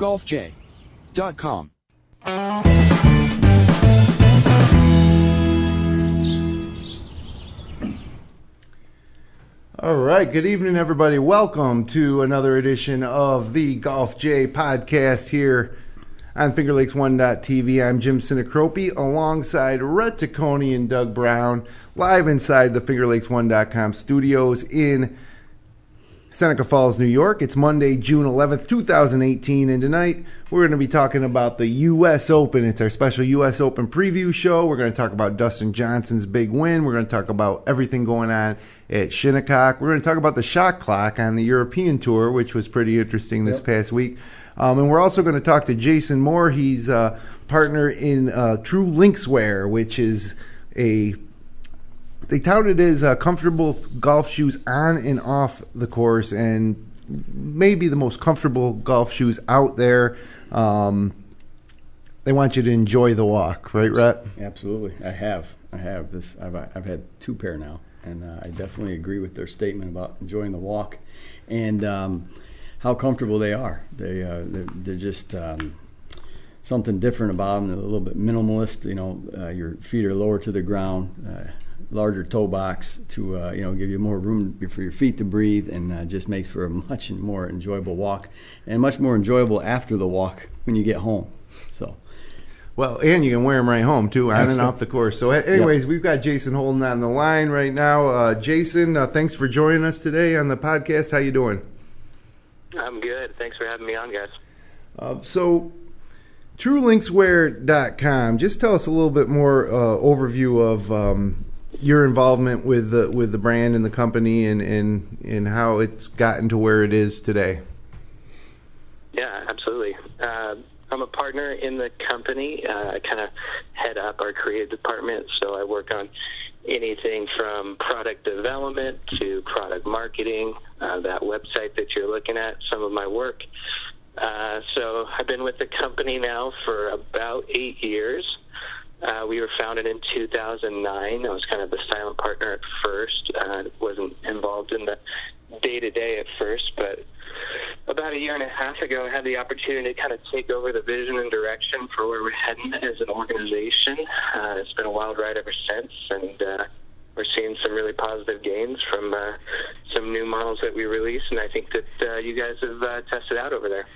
golfj.com. All right, good evening, everybody. Welcome to another edition of the Golf J podcast here on FingerLakes1.tv. I'm Jim Shinnecock alongside Rhett Taccone and Doug Brown, live inside the FingerLakes1.com studios in Seneca Falls, New York. It's Monday, June 11th, 2018, and tonight we're going to be talking about the U.S. Open. It's our special U.S. Open preview show. We're going to talk about Dustin Johnson's big win. We're going to talk about everything going on at Shinnecock. We're going to talk about the shot clock on the European Tour, which was pretty interesting this past week. And we're also going to talk to Jason Moore. He's a partner in True Linkswear, which is they tout it as comfortable golf shoes on and off the course, and maybe the most comfortable golf shoes out there. They want you to enjoy the walk, right, Rhett? Absolutely. I have this. I've had two pair now, and I definitely agree with their statement about enjoying the walk and how comfortable they are. They're just something different about them. They're a little bit minimalist. Your feet are lower to the ground. Larger toe box to give you more room for your feet to breathe, and just makes for a much more enjoyable walk, and much more enjoyable after the walk when you get home. So, well, and you can wear them right home too, on and off the course. So, anyways, We've got Jason Holden on the line right now. Jason, thanks for joining us today on the podcast. How you doing? I'm good. Thanks for having me on, guys. So, TrueLinkswear.com. Just tell us a little bit more overview of your involvement with the brand and the company, and how it's gotten to where it is today. Yeah, absolutely. I'm a partner in the company. I kind of head up our creative department, so I work on anything from product development to product marketing, that website that you're looking at, some of my work. So I've been with the company now for about 8 years. We were founded in 2009. I was kind of the silent partner at first. Wasn't involved in the day-to-day at first, but about a year and a half ago, I had the opportunity to kind of take over the vision and direction for where we're heading as an organization. It's been a wild ride ever since, and we're seeing some really positive gains from some new models that we released, and I think that you guys have tested out over there.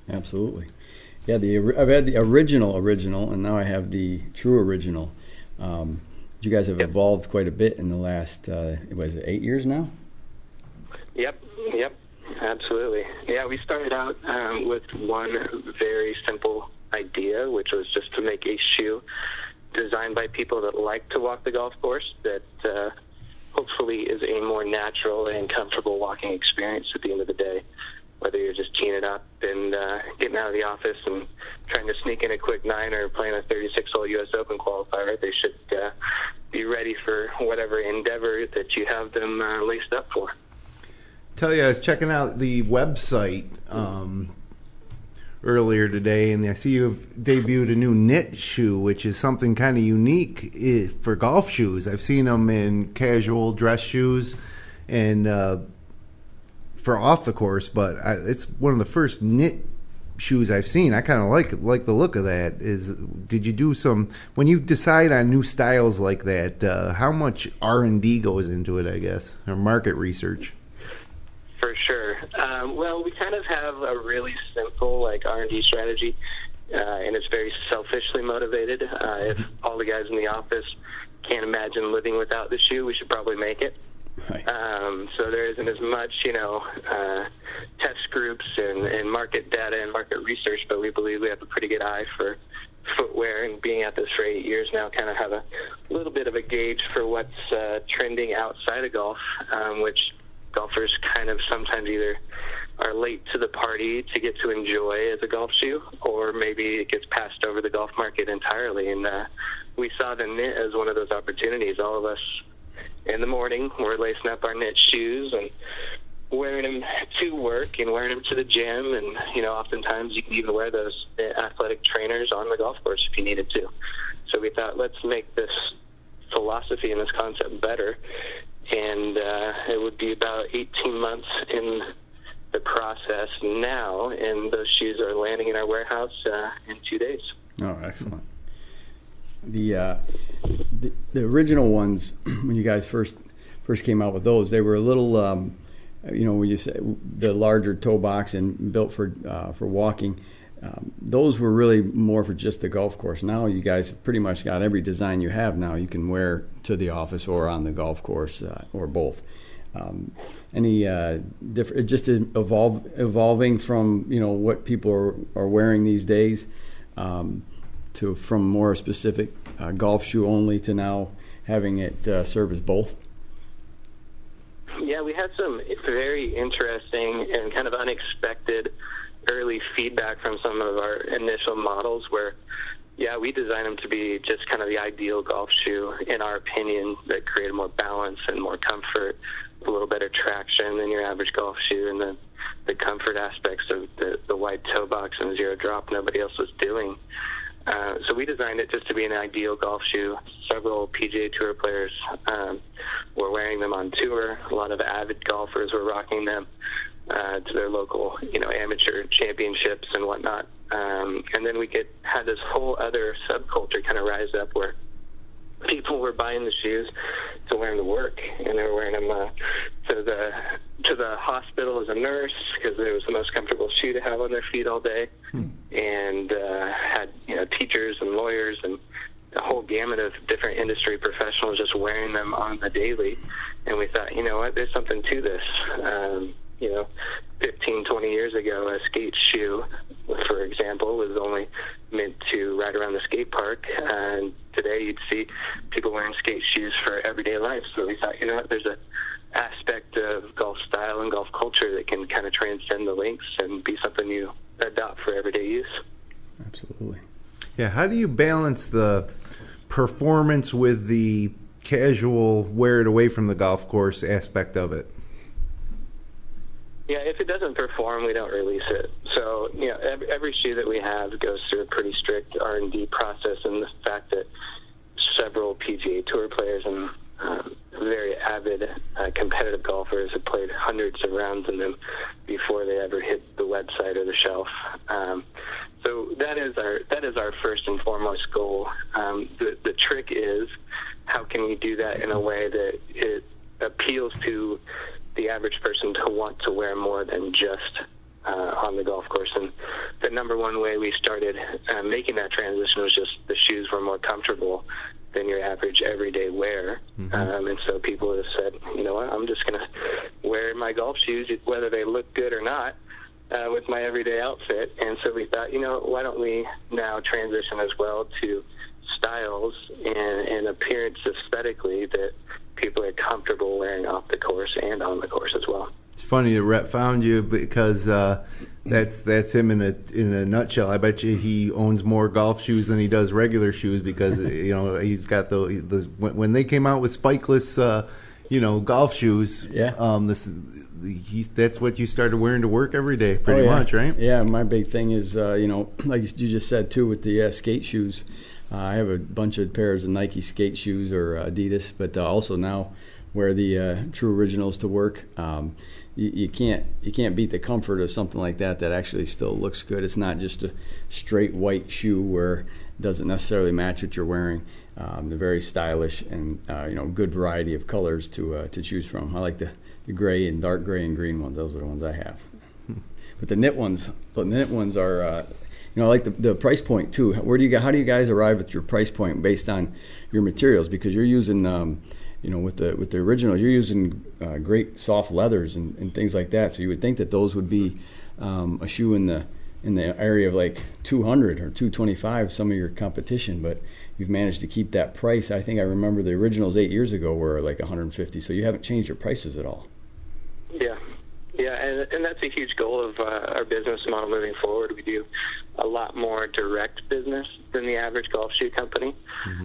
Absolutely. Yeah, I've had the original, and now I have the true original. You guys have evolved quite a bit in the last, 8 years now? Yep, absolutely. Yeah, we started out with one very simple idea, which was just to make a shoe designed by people that like to walk the golf course, that hopefully is a more natural and comfortable walking experience at the end of the day. Whether you're just teeing it up and getting out of the office and trying to sneak in a quick 9 or playing a 36-hole U.S. Open qualifier, they should be ready for whatever endeavor that you have them laced up for. Tell you, I was checking out the website earlier today, and I see you've debuted a new knit shoe, which is something kind of unique for golf shoes. I've seen them in casual dress shoes and for off the course, but it's one of the first knit shoes I've seen. I kind of like the look of that. Did you do when you decide on new styles like that, how much R&D goes into it, I guess, or market research? For sure. Well, we kind of have a really simple R&D strategy, and it's very selfishly motivated. If all the guys in the office can't imagine living without the shoe, we should probably make it. Right. So there isn't as much, test groups and market data and market research, but we believe we have a pretty good eye for footwear, and being at this for 8 years now, kind of have a little bit of a gauge for what's trending outside of golf, which golfers kind of sometimes either are late to the party to get to enjoy as a golf shoe, or maybe it gets passed over the golf market entirely. And we saw the knit as one of those opportunities. All of us in the morning, we're lacing up our knit shoes and wearing them to work and wearing them to the gym. And, oftentimes you can even wear those athletic trainers on the golf course if you needed to. So we thought, let's make this philosophy and this concept better. And it would be about 18 months in the process now, and those shoes are landing in our warehouse in 2 days. Oh, excellent. The original ones, when you guys first came out with those, they were a little, when you say the larger toe box and built for walking. Those were really more for just the golf course. Now you guys have pretty much got every design you have now you can wear to the office or on the golf course or both. Any different, just evolving from what people are wearing these days to from more specific golf shoe only to now having it serve as both? Yeah, we had some very interesting and kind of unexpected early feedback from some of our initial models where, we designed them to be just kind of the ideal golf shoe, in our opinion, that created more balance and more comfort, a little better traction than your average golf shoe, and the comfort aspects of the wide toe box and zero drop nobody else was doing. So we designed it just to be an ideal golf shoe. Several PGA Tour players were wearing them on tour. A lot of avid golfers were rocking them to their local, amateur championships and whatnot. And then we had this whole other subculture kind of rise up where people were buying the shoes to wear them to work, and they were wearing them to the hospital as a nurse because it was the most comfortable shoe to have on their feet all day, and had teachers and lawyers and a whole gamut of different industry professionals just wearing them on the daily. And we thought, there's something to this. 15, 20 years ago, a skate shoe, for example, was only meant to ride around the skate park. And today you'd see people wearing skate shoes for everyday life. So we thought, there's an aspect of golf style and golf culture that can kind of transcend the links and be something you adopt for everyday use. Absolutely. Yeah, how do you balance the performance with the casual wear it away from the golf course aspect of it? Yeah, if it doesn't perform, we don't release it. So, every shoe that we have goes through a pretty strict R&D process, and the fact that several PGA Tour players and very avid competitive golfers have played hundreds of rounds in them before they ever hit the website or the shelf. So that is our first and foremost goal. The trick is, how can we do that in a way that it appeals to the average person to want to wear more than just on the golf course? And the number one way we started making that transition was just the shoes were more comfortable than your average everyday wear. And so people have said, I'm just going to wear my golf shoes, whether they look good or not, with my everyday outfit. And so we thought, why don't we now transition as well to styles and appearance aesthetically that people are comfortable wearing off the course and on the course as well. It's funny that Rhett found you because that's him in a nutshell. I bet you he owns more golf shoes than he does regular shoes because he's got those when they came out with spikeless golf shoes. Yeah. That's what you started wearing to work every day, pretty much, right? Yeah. My big thing is like you just said too with the skate shoes. I have a bunch of pairs of Nike skate shoes or Adidas, but also now wear the True Originals to work. You can't beat the comfort of something like that actually still looks good. It's not just a straight white shoe where it doesn't necessarily match what you're wearing. They're very stylish and good variety of colors to choose from. I like the gray and dark gray and green ones. Those are the ones I have. But the knit ones are. I like the price point too. How do you guys arrive at your price point based on your materials? Because you're using, with the originals, you're using great soft leathers and things like that. So you would think that those would be a shoe in the area of like $200 or $225. Some of your competition, but you've managed to keep that price. I think I remember the originals 8 years ago were like $150. So you haven't changed your prices at all. Yeah. Yeah, and that's a huge goal of our business model moving forward. We do a lot more direct business than the average golf shoe company,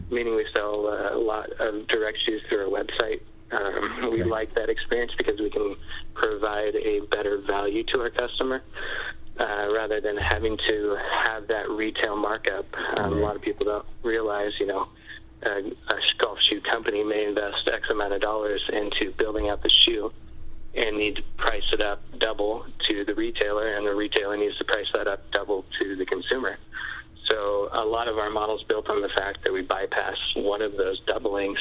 meaning we sell a lot of direct shoes through our website. We like that experience because we can provide a better value to our customer rather than having to have that retail markup. A lot of people don't realize, a golf shoe company may invest X amount of dollars into building out the shoe, and need to price it up double to the retailer, and the retailer needs to price that up double to the consumer. So a lot of our models built on the fact that we bypass one of those doublings,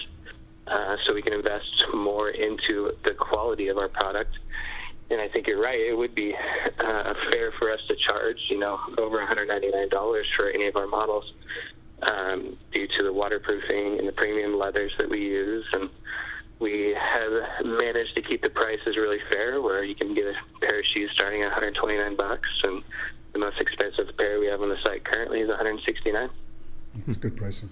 so we can invest more into the quality of our product. And I think you're right. It would be fair for us to charge, over $199 for any of our models, due to the waterproofing and the premium leathers that we use. And we have managed to keep the prices really fair, where you can get a pair of shoes starting at $129, and the most expensive pair we have on the site currently is $169. That's good pricing.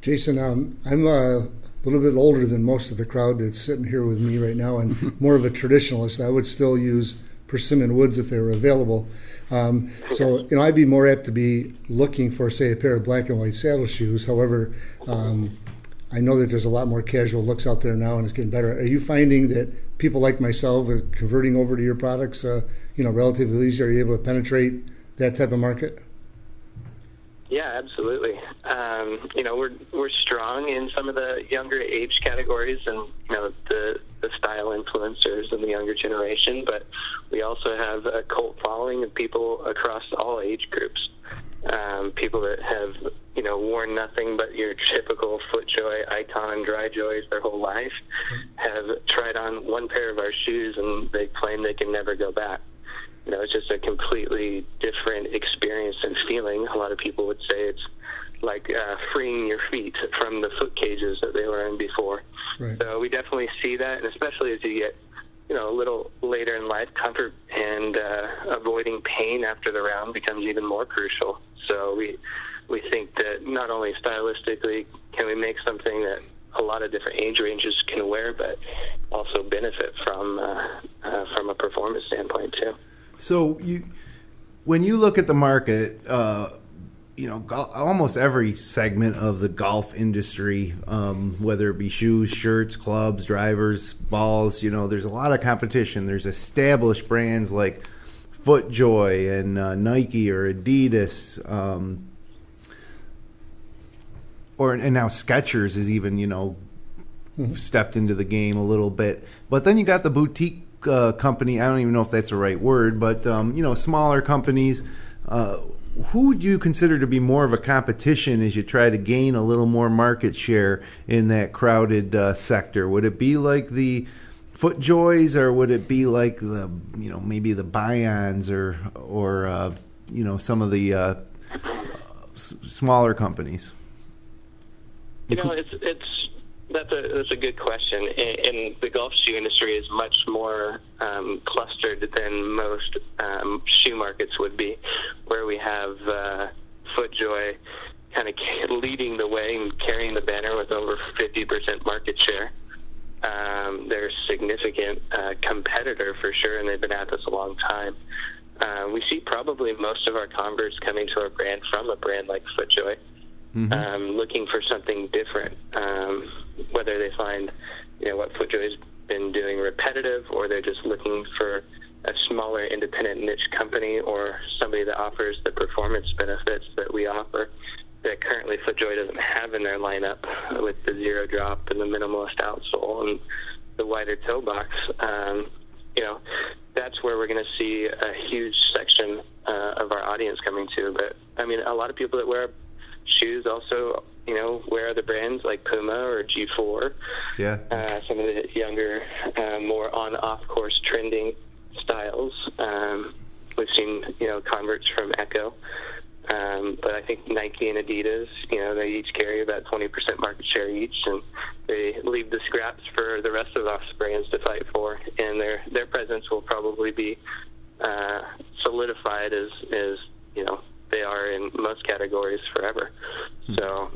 Jason, I'm a little bit older than most of the crowd that's sitting here with me right now, and more of a traditionalist. I would still use persimmon woods if they were available. So I'd be more apt to be looking for, say, a pair of black and white saddle shoes. However, I know that there's a lot more casual looks out there now, and it's getting better. Are you finding that people like myself are converting over to your products, relatively easy? Are you able to penetrate that type of market? Yeah, absolutely. We're strong in some of the younger age categories, and the style influencers in the younger generation. But we also have a cult following of people across all age groups. People that have worn nothing but your typical FootJoy, Icon, Dry Joys their whole life, have tried on one pair of our shoes, and they claim they can never go back. It's just a completely different experience and feeling. A lot of people would say it's like freeing your feet from the foot cages that they were in before. Right. So we definitely see that, and especially as you get, a little later in life, comfort and avoiding pain after the round becomes even more crucial. So we think that not only stylistically can we make something that a lot of different age ranges can wear, but also benefit from a performance standpoint too. So when you look at the market, almost every segment of the golf industry, whether it be shoes, shirts, clubs, drivers, balls, there's a lot of competition. There's established brands like FootJoy and Nike or Adidas, and now Skechers is even, stepped into the game a little bit. But then you got the boutique company, I don't even know if that's the right word, but smaller companies. Who would you consider to be more of a competition as you try to gain a little more market share in that crowded sector? Would it be like the FootJoys, or would it be like the maybe the Bions or some of the smaller companies? That's a good question. And the golf shoe industry is much more clustered than most shoe markets would be, where we have FootJoy kind of leading the way and carrying the banner with over 50% market share. They're a significant competitor for sure, and they've been at this a long time. We see probably most of our converts coming to our brand from a brand like FootJoy. Looking for something different, whether they find, what FootJoy's been doing repetitive, or they're just looking for a smaller independent niche company, or somebody that offers the performance benefits that we offer that currently FootJoy doesn't have in their lineup, with the zero drop and the minimalist outsole and the wider toe box. That's where we're going to see a huge section of our audience coming to. But a lot of people that wear shoes also, wear other brands like Puma or G4. Yeah. Some of the younger, more on-off-course trending styles. We've seen, converts from Echo. But I think Nike and Adidas, they each carry about 20% market share each, and they leave the scraps for the rest of us brands to fight for. And their presence will probably be solidified as they are in most categories forever. So,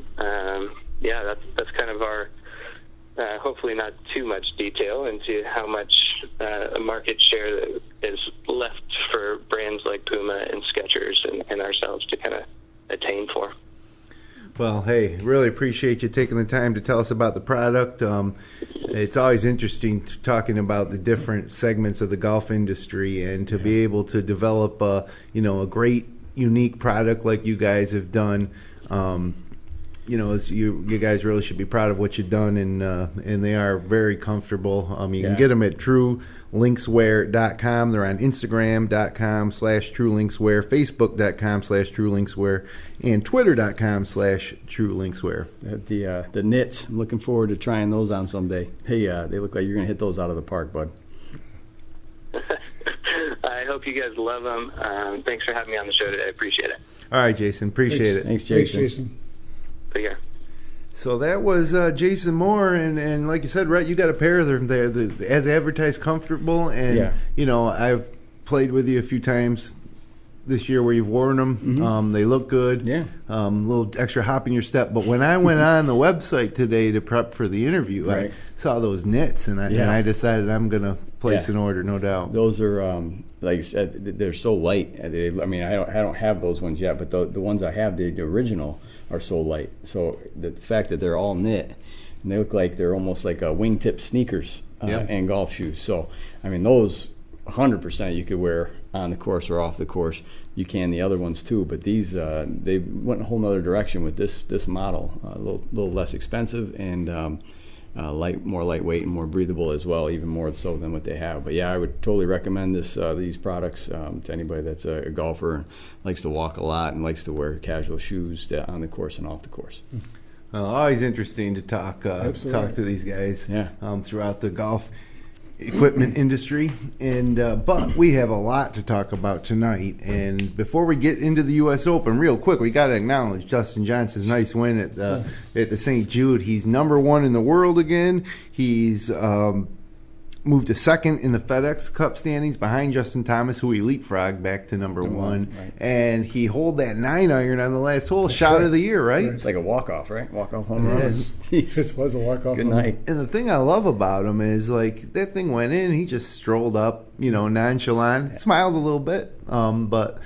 that's kind of our, hopefully not too much detail into how much market share is left for brands like Puma and Skechers and ourselves to kind of attain for. Well, hey, really appreciate you taking the time to tell us about the product. It's always interesting talking about the different segments of the golf industry, and to be able to develop a great, unique product like you guys have done. you guys really should be proud of what you've done, and they are very comfortable. You can get them at TrueLinkswear.com. They're on Instagram.com/TrueLinkswear, Facebook.com/TrueLinkswear, and Twitter.com/TrueLinkswear. The knits, I'm looking forward to trying those on someday. Hey, they look like you're going to hit those out of the park, bud. I hope you guys love them. Thanks for having me on the show today. I appreciate it. All right, Jason. Appreciate it. Thanks, Jason. Thanks, Jason. Take care. So that was Jason Moore, and like you said, Rhett, you got a pair of them there, as advertised, comfortable, and I've played with you a few times this year where you've worn them. Mm-hmm. They look good. Yeah. A little extra hop in your step. But when I went on the website today to prep for the interview, I saw those knits, and I decided I'm gonna place an order, no doubt. Those are like I said, they're so light. I don't have those ones yet, but the ones I have, the original, are so light. So the fact that they're all knit, and they look like they're almost like wingtip sneakers and golf shoes. So those 100% you could wear on the course or off the course. You can the other ones too, but these they went a whole nother direction with this model. A little less expensive and more lightweight and more breathable as well, even more so than what they have. But I would totally recommend these products to anybody that's a golfer and likes to walk a lot and likes to wear casual shoes on the course and off the course. Well, always interesting to talk to these guys throughout the golf equipment industry, and but we have a lot to talk about tonight. And before we get into the U.S. Open, real quick, we got to acknowledge Dustin Johnson's nice win at the St. Jude. He's number 1 in the world again. He's moved to second in the FedEx Cup standings behind Justin Thomas, who he leapfrogged back to number 1. Right. And he holed that 9-iron on the last hole. That's shot of the year, right? It's like a walk-off, right? Walk-off home run. It was a walk-off. Good night. And the thing I love about him is, like, that thing went in, he just strolled up, nonchalant, smiled a little bit, but...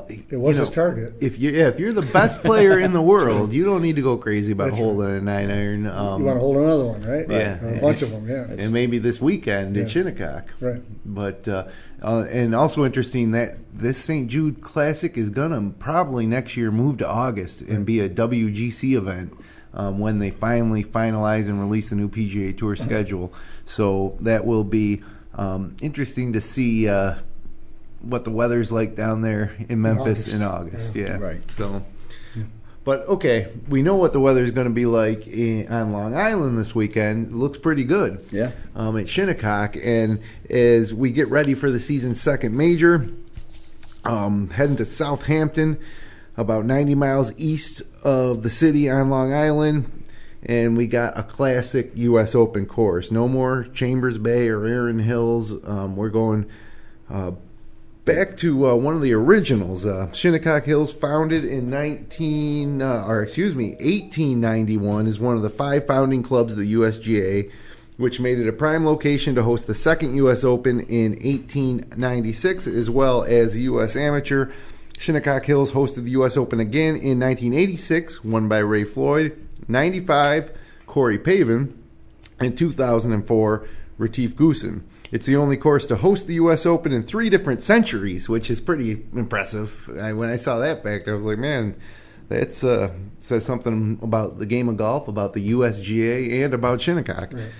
it was his target. If you're the best player in the world, you don't need to go crazy about holding a 9-iron. You want to hold another one, right? Yeah, or a bunch of them. Yeah, and maybe this weekend at Shinnecock. Right. But and also interesting that this St. Jude Classic is gonna probably next year move to August and be a WGC event when they finally finalize and release the new PGA Tour schedule. So that will be interesting to see. What the weather's like down there in Memphis in August. Yeah. Right. So, but okay, we know what the weather's going to be like on Long Island this weekend. It looks pretty good. Yeah. At Shinnecock, and as we get ready for the season's second major, heading to Southampton, about 90 miles east of the city on Long Island. And we got a classic U.S. Open course. No more Chambers Bay or Erin Hills. We're going back to one of the originals. Shinnecock Hills, founded in 1891, is one of the 5 founding clubs of the USGA, which made it a prime location to host the second U.S. Open in 1896, as well as the U.S. Amateur. Shinnecock Hills hosted the U.S. Open again in 1986, won by Ray Floyd, 95, Corey Pavin, and 2004, Retief Goosen. It's the only course to host the U.S. Open in 3 different centuries, which is pretty impressive. When I saw that fact, I was like, man, that says something about the game of golf, about the USGA, and about Shinnecock. Right.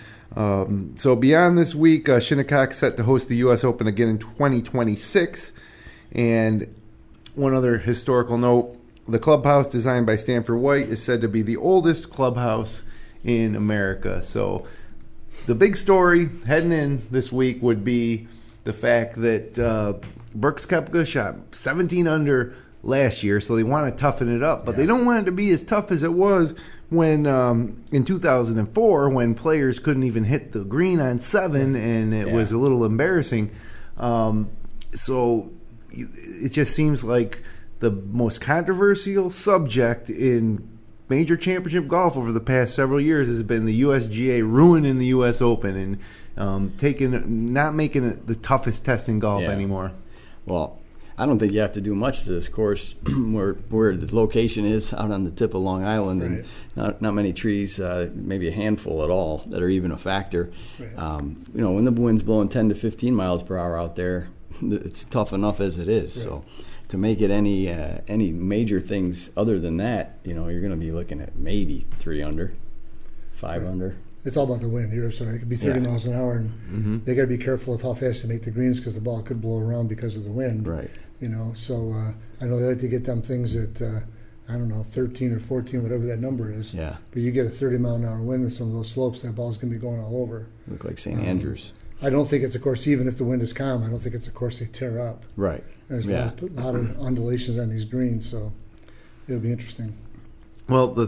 So beyond this week, Shinnecock set to host the U.S. Open again in 2026. And one other historical note, the clubhouse designed by Stanford White is said to be the oldest clubhouse in America. So the big story heading in this week would be the fact that Brooks Koepka shot 17 under last year, so they want to toughen it up. But they don't want it to be as tough as it was when in 2004, when players couldn't even hit the green on 7, and it was a little embarrassing. So it just seems like the most controversial subject in major championship golf over the past several years has been the USGA ruining the U.S. Open and not making it the toughest test in golf anymore. Well, I don't think you have to do much to this course where the location is out on the tip of Long Island, and not many trees, maybe a handful at all that are even a factor. Right. When the wind's blowing 10 to 15 miles per hour out there, it's tough enough as it is. Right. So to make it any major things other than that, you're going to be looking at maybe 3 under, 5 under. It's all about the wind here, so it could be 30 miles an hour, and they got to be careful of how fast they make the greens because the ball could blow around because of the wind. Right. So I know they like to get them things at 13 or 14, whatever that number is. Yeah. But you get a 30-mile-an-hour wind with some of those slopes, that ball's going to be going all over. Look like St. Andrews. I don't think it's a course, even if the wind is calm, I don't think it's a course they tear up. Right. There's a lot of undulations on these greens, so it'll be interesting. Well, the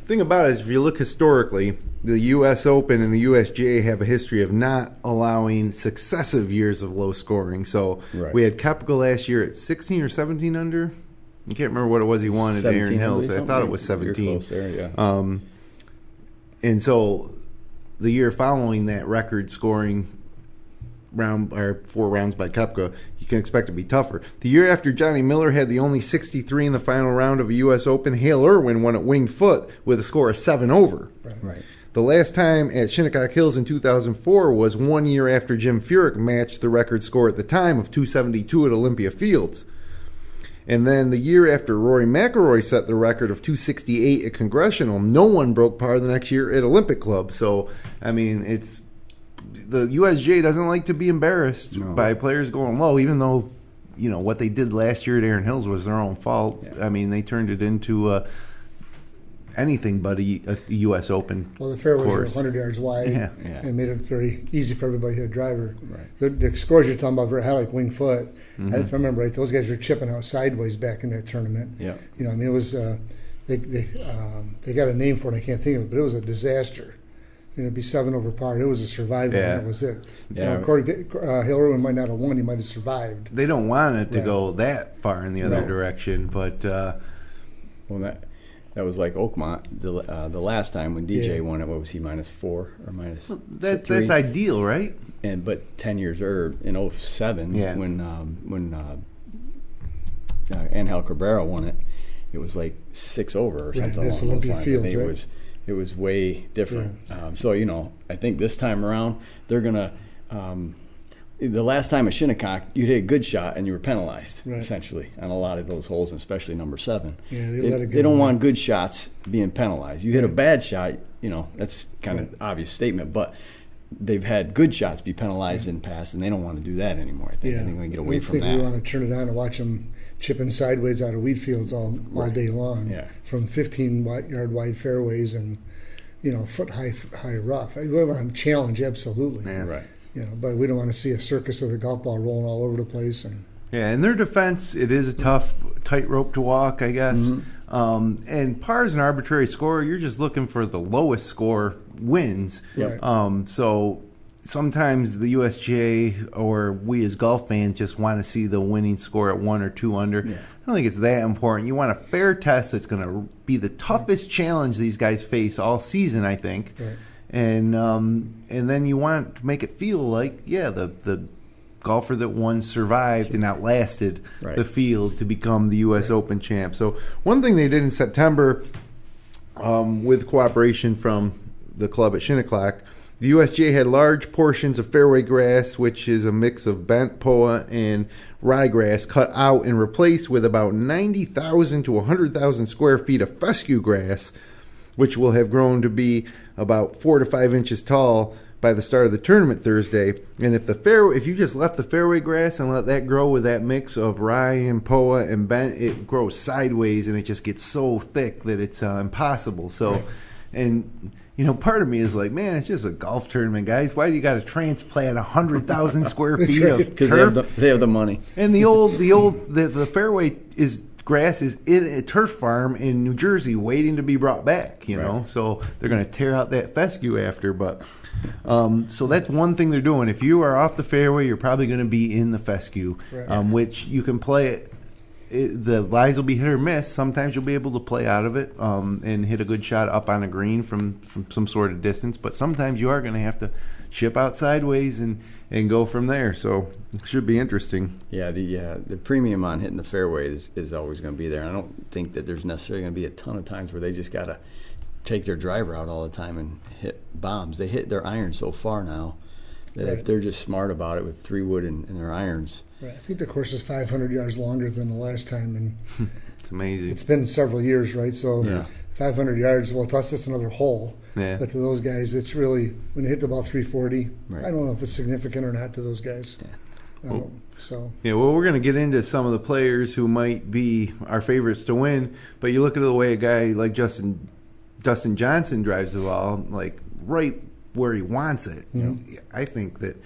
thing about it is, if you look historically, the U.S. Open and the USGA have a history of not allowing successive years of low scoring. So we had Koepka last year at 16 or 17 under. I can't remember what it was he won at Erin Hills. I thought it was 17. You're close there, yeah. And so the year following that record scoring round or 4 rounds by Koepka, you can expect to be tougher. The year after Johnny Miller had the only 63 in the final round of a U.S. Open, Hale Irwin won at Winged Foot with a score of 7 over. Right. The last time at Shinnecock Hills in 2004 was 1 year after Jim Furyk matched the record score at the time of 272 at Olympia Fields. And then the year after Rory McIlroy set the record of 268 at Congressional, no one broke par the next year at Olympic Club. So, I mean, it's the USGA doesn't like to be embarrassed by players going low, even though, what they did last year at Erin Hills was their own fault. Yeah. I mean, they turned it into anything but a U.S. Open. Well, the fairways were course. 100 yards wide and made it very easy for everybody to hit a driver. Right. The scores you're talking about very high, like Winged Foot. If I remember right, those guys were chipping out sideways back in that tournament. Yeah. It was they got a name for it. I can't think of it, but it was a disaster. It'd be 7 over par. It was a survival. And that was it. Yeah. Hale Irwin might not have won. He might have survived. They don't want it to go that far in the other direction, but that was like Oakmont the last time when DJ won it. What was he, -4 or -3? That's ideal, right? But 10 years earlier in 07 when Angel Cabrera won it, it was like 6 over or something. That's along Olympia those lines. Fields, I think right? it was way different. So I think this time around they're gonna. The last time at Shinnecock, you hit a good shot and you were penalized, essentially, on a lot of those holes, especially number 7. Yeah, they don't want good shots being penalized. You hit a bad shot, that's kind of obvious statement, but they've had good shots be penalized in the past, and they don't want to do that anymore. I think they're going to get away from that. I think we want to turn it on and watch them chipping sideways out of wheat fields all day long, from 15-yard wide fairways and foot high rough. We want to challenge, absolutely. Yeah. Right. But we don't want to see a circus with a golf ball rolling all over the place. In their defense, it is a tough tightrope to walk, I guess. And par is an arbitrary score. You're just looking for the lowest score wins. Yep. So sometimes the USGA or we as golf fans just want to see the winning score at 1 or 2 under. Yeah. I don't think it's that important. You want a fair test that's going to be the toughest challenge these guys face all season, I think. Right. And then you want to make it feel like, the golfer that won survived and outlasted the field to become the U.S. Open champ. So one thing they did in September, with cooperation from the club at Shinnecock, the USGA had large portions of fairway grass, which is a mix of bent poa and ryegrass, cut out and replaced with about 90,000 to 100,000 square feet of fescue grass, which will have grown to be about 4 to 5 inches tall by the start of the tournament Thursday. And if you just left the fairway grass and let that grow with that mix of rye and poa and bent, it grows sideways and it just gets so thick that it's impossible. So, and part of me is like, man, it's just a golf tournament, guys. Why do you got to transplant 100,000 square feet of turf? They have the money. And the fairway grass is in a turf farm in New Jersey waiting to be brought back, so they're going to tear out that fescue after. But so that's one thing they're doing. If you are off the fairway, you're probably going to be in the fescue, which you can play the lies will be hit or miss. Sometimes you'll be able to play out of it and hit a good shot up on a green from some sort of distance, but sometimes you are going to have to chip out sideways and go from there. So it should be interesting. Yeah, the premium on hitting the fairway is always going to be there. I don't think that there's necessarily going to be a ton of times where they just got to take their driver out all the time and hit bombs. They hit their iron so far now that if they're just smart about it with 3-wood and their irons. Right. I think the course is 500 yards longer than the last time, and It's amazing. it's been several years, right? So 500 yards, well, to us, that's another hole. Yeah. But to those guys, it's really, when they hit about 340, Right. I don't know if it's significant or not to those guys. So Yeah, well, we're going to get into some of the players who might be our favorites to win, but you look at the way a guy like Dustin Johnson drives the ball, like right where he wants it. I think that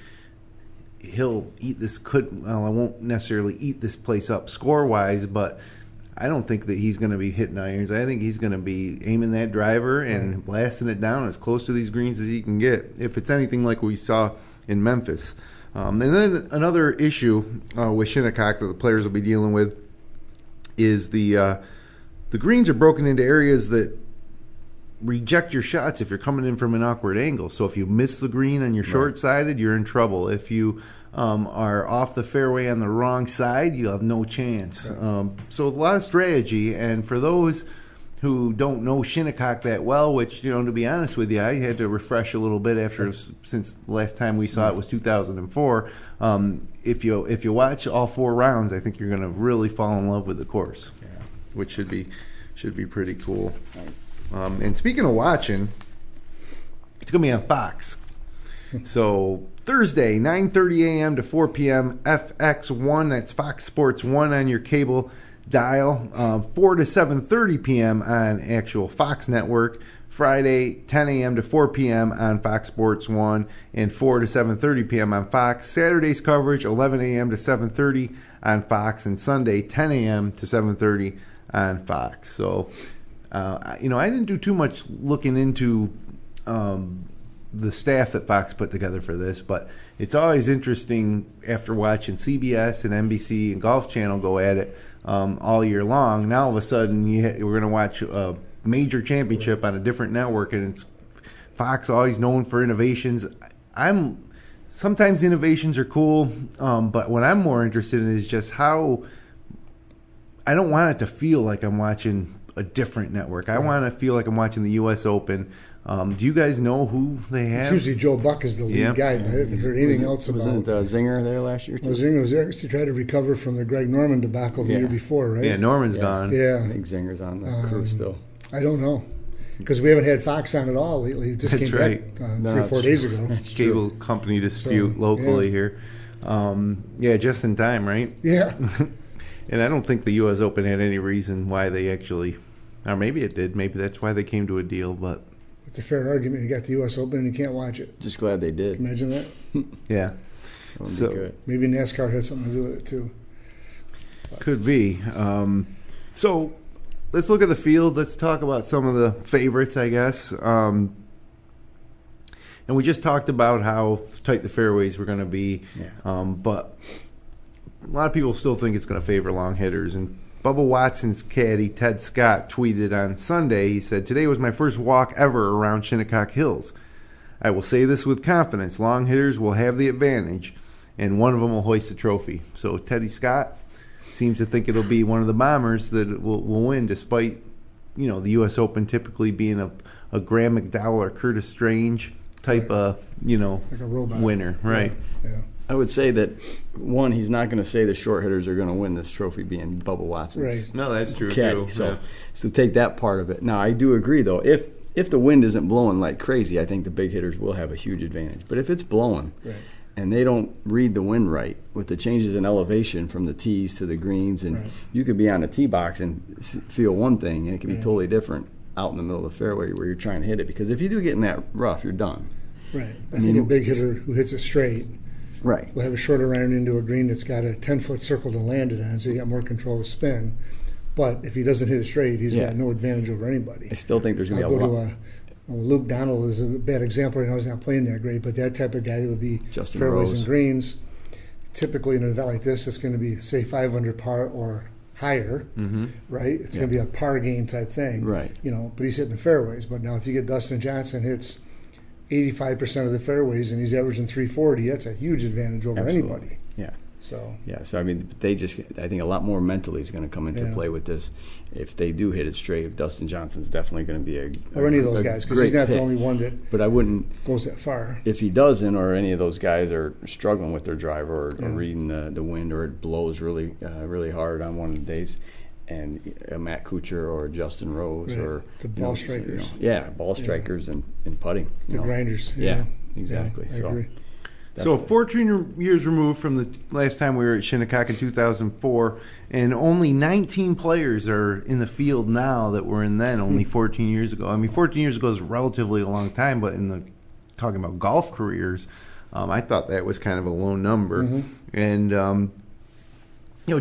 he'll eat this. I won't necessarily eat this place up score-wise, but I don't think that he's going to be hitting irons. I think he's going to be aiming that driver and blasting it down as close to these greens as he can get, if it's anything like we saw in Memphis. And then another issue with Shinnecock that the players will be dealing with is the greens are broken into areas that reject your shots if you're coming in from an awkward angle. So if you miss the green and you're short-sided, you're in trouble. If you are off the fairway on the wrong side, you have no chance. So a lot of strategy, and for those who don't know Shinnecock that well, which, to be honest with you, I had to refresh a little bit since the last time we saw it was 2004. If you watch all 4 rounds, I think you're going to really fall in love with the course, which should be pretty cool. And speaking of watching, it's going to be on Fox. So Thursday, 9:30 a.m. to 4 p.m., FX1, that's Fox Sports 1 on your cable dial, 4 to 7:30 p.m. on actual Fox network. Friday, 10 a.m. to 4 p.m. on Fox Sports 1, and 4 to 7:30 p.m. on Fox. Saturday's coverage, 11 a.m. to 7:30 on Fox, and Sunday, 10 a.m. to 7:30 on Fox. So, I didn't do too much looking into the staff that Fox put together for this, but it's always interesting after watching CBS and NBC and Golf Channel go at it all year long. Now all of a sudden we're going to watch a major championship on a different network, and it's Fox, always known for innovations. Sometimes innovations are cool, but what I'm more interested in is just how I don't want it to feel like I'm watching a different network. I want to feel like I'm watching the U.S. Open. Do you guys know who they have? it's usually Joe Buck is the lead guy, but I haven't heard anything else about it. Wasn't Zinger there last year, too? Well, Zinger was there to try to recover from the Greg Norman debacle the year before, right? Yeah, Norman's gone. Yeah. I think Zinger's on the crew still. I don't know, because we haven't had Fox on at all lately. It just That's came right. back 3 or 4 days ago. That's Cable true. company dispute locally here. Just in time, right? Yeah. And I don't think the U.S. Open had any reason why they actually, or maybe it did. Maybe that's why they came to a deal, but It's a fair argument. You got the U.S. Open and you can't watch it. Just glad they did. Imagine that. yeah. That would So- be good. Maybe NASCAR had something to do with it, too. Could be. So let's look at the field. Let's talk about some of the favorites, I guess. And we just talked about how tight the fairways were going to be. Yeah. But a lot of people still think it's going to favor long hitters. And Bubba Watson's caddy, Ted Scott, tweeted on Sunday, he said, "Today was my first walk ever around Shinnecock Hills. I will say this with confidence. Long hitters will have the advantage, and one of them will hoist the trophy." So Teddy Scott seems to think it'll be one of the Bombers that will win, despite, the U.S. Open typically being a Graham McDowell or Curtis Strange type of, Like a robot. winner. Right. Yeah. I would say that, one, he's not going to say the short hitters are going to win this trophy being Bubba Watson's Right. No, that's true, caddy. too. So take that part of it. Now, I do agree, though. If the wind isn't blowing like crazy, I think the big hitters will have a huge advantage. But if it's blowing and they don't read the wind right with the changes in elevation from the tees to the greens, and you could be on a tee box and feel one thing, and it could be totally different out in the middle of the fairway where you're trying to hit it. Because if you do get in that rough, you're done. Right. I think a big hitter who hits it straight Right. will have a shorter iron into a green that's got a 10-foot circle to land it on, so you got more control of spin. But if he doesn't hit it straight, he's got no advantage over anybody. I still think there's going to be a lot. Luke Donald is a bad example right now. He's not playing that great, but that type of guy would be Justin fairways Rose. and greens. Typically in an event like this, it's going to be, say, 5 under par or higher, right? It's going to be a par game type thing. Right. But he's hitting the fairways. But now if you get Dustin Johnson hits 85% of the fairways and he's averaging 340, that's a huge advantage over Absolutely. anybody. Yeah. So yeah, so I mean, I think a lot more mentally is going to come into play with this. If they do hit it straight, Dustin Johnson's definitely going to be or any of those guys, because he's not the only one that. But I wouldn't goes that far. If he doesn't, or any of those guys are struggling with their driver or reading the wind, or it blows really really hard on one of the days, and Matt Kuchar or Justin Rose or the ball strikers, ball strikers and putting, the grinders, yeah, exactly. I agree. So 14 years removed from the last time we were at Shinnecock in 2004, and only 19 players are in the field now that were in then only 14 years ago. I mean, 14 years ago is relatively a long time, but talking about golf careers, I thought that was kind of a low number. And,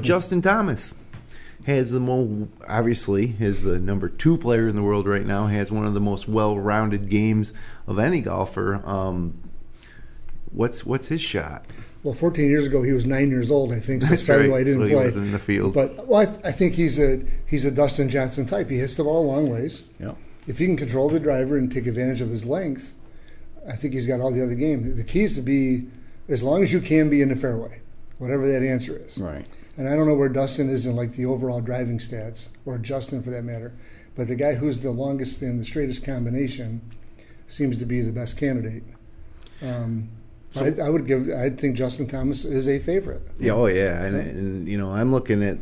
Justin Thomas has is the number 2 player in the world right now, has one of the most well-rounded games of any golfer. What's his shot? Well, 14 years ago he was 9 years old, I think. So that's probably why he didn't play. He wasn't in the field. But I think he's a Dustin Johnson type. He hits the ball a long ways. Yeah. If he can control the driver and take advantage of his length, I think he's got all the other game. The key is to be as long as you can be in the fairway, whatever that answer is. Right. And I don't know where Dustin is in like the overall driving stats, or Justin for that matter. But the guy who's the longest in the straightest combination seems to be the best candidate. I think Justin Thomas is a favorite. Yeah, and I'm looking at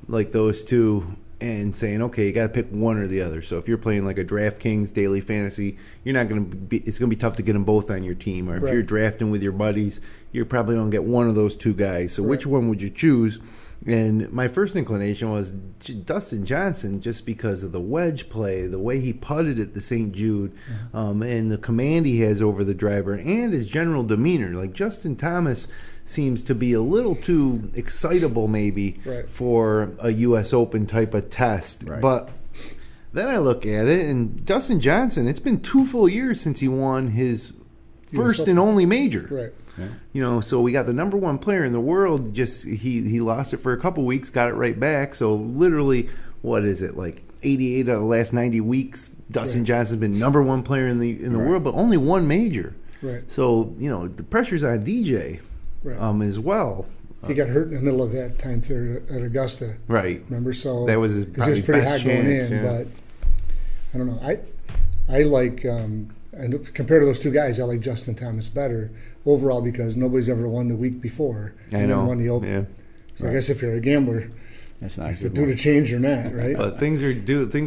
like those two and saying, okay, you got to pick one or the other. So if you're playing like a DraftKings daily fantasy, you're not going to be. It's going to be tough to get them both on your team. Or if you're drafting with your buddies, you're probably going to get one of those two guys. So which one would you choose? And my first inclination was Dustin Johnson, just because of the wedge play, the way he putted at the St. Jude, and the command he has over the driver, and his general demeanor. Like Justin Thomas seems to be a little too excitable, maybe, for a U.S. Open type of test. Right. But then I look at it, and Dustin Johnson, it's been 2 full years since he won his first and only major. Right. Yeah. So we got the number 1 player in the world. Just he lost it for a couple weeks, got it right back. So literally, what is it, like 88 out of the last 90 weeks? Dustin Johnson's been number 1 player in the world, but only 1 major. Right. So the pressure's on DJ as well. He got hurt in the middle of that time there at Augusta. Right. Remember? So that was because he was pretty hot going in, but I don't know. I like. And compared to those two guys, I like Justin Thomas better overall because nobody's ever won the week before and then won the Open. Yeah. So I guess if you're a gambler, that's not it's due to change or not, right? But things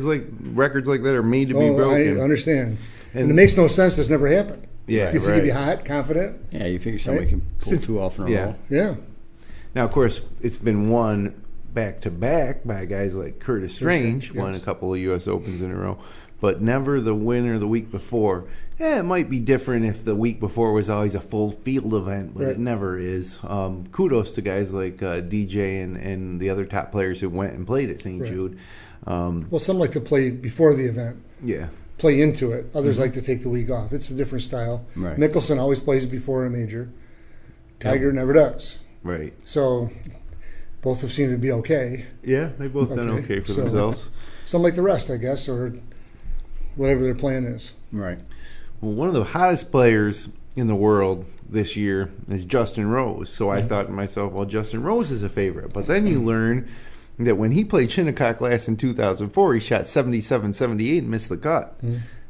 like records like that are made to be broken. I understand, and it makes no sense. This never happened. Yeah, you think you'd be hot, confident? Yeah, you figure somebody can pull 2 off in a row. Yeah. Now, of course, it's been won back to back by guys like Curtis Strange, won a couple of U.S. Opens in a row, but never the winner the week before. It might be different if the week before was always a full field event, but it never is. Kudos to guys like DJ and the other top players who went and played at St. Jude. Well, some like to play before the event. Yeah. Play into it. Others like to take the week off. It's a different style. Right. Mickelson always plays before a major. Tiger never does. Right. So both have seemed to be okay. Yeah, they've both done okay for themselves. Some like the rest, I guess, or whatever their plan is. Right. Well, one of the hottest players in the world this year is Justin Rose. So I thought to myself, well, Justin Rose is a favorite. But then you learn that when he played Shinnecock last in 2004, he shot 77-78 and missed the cut.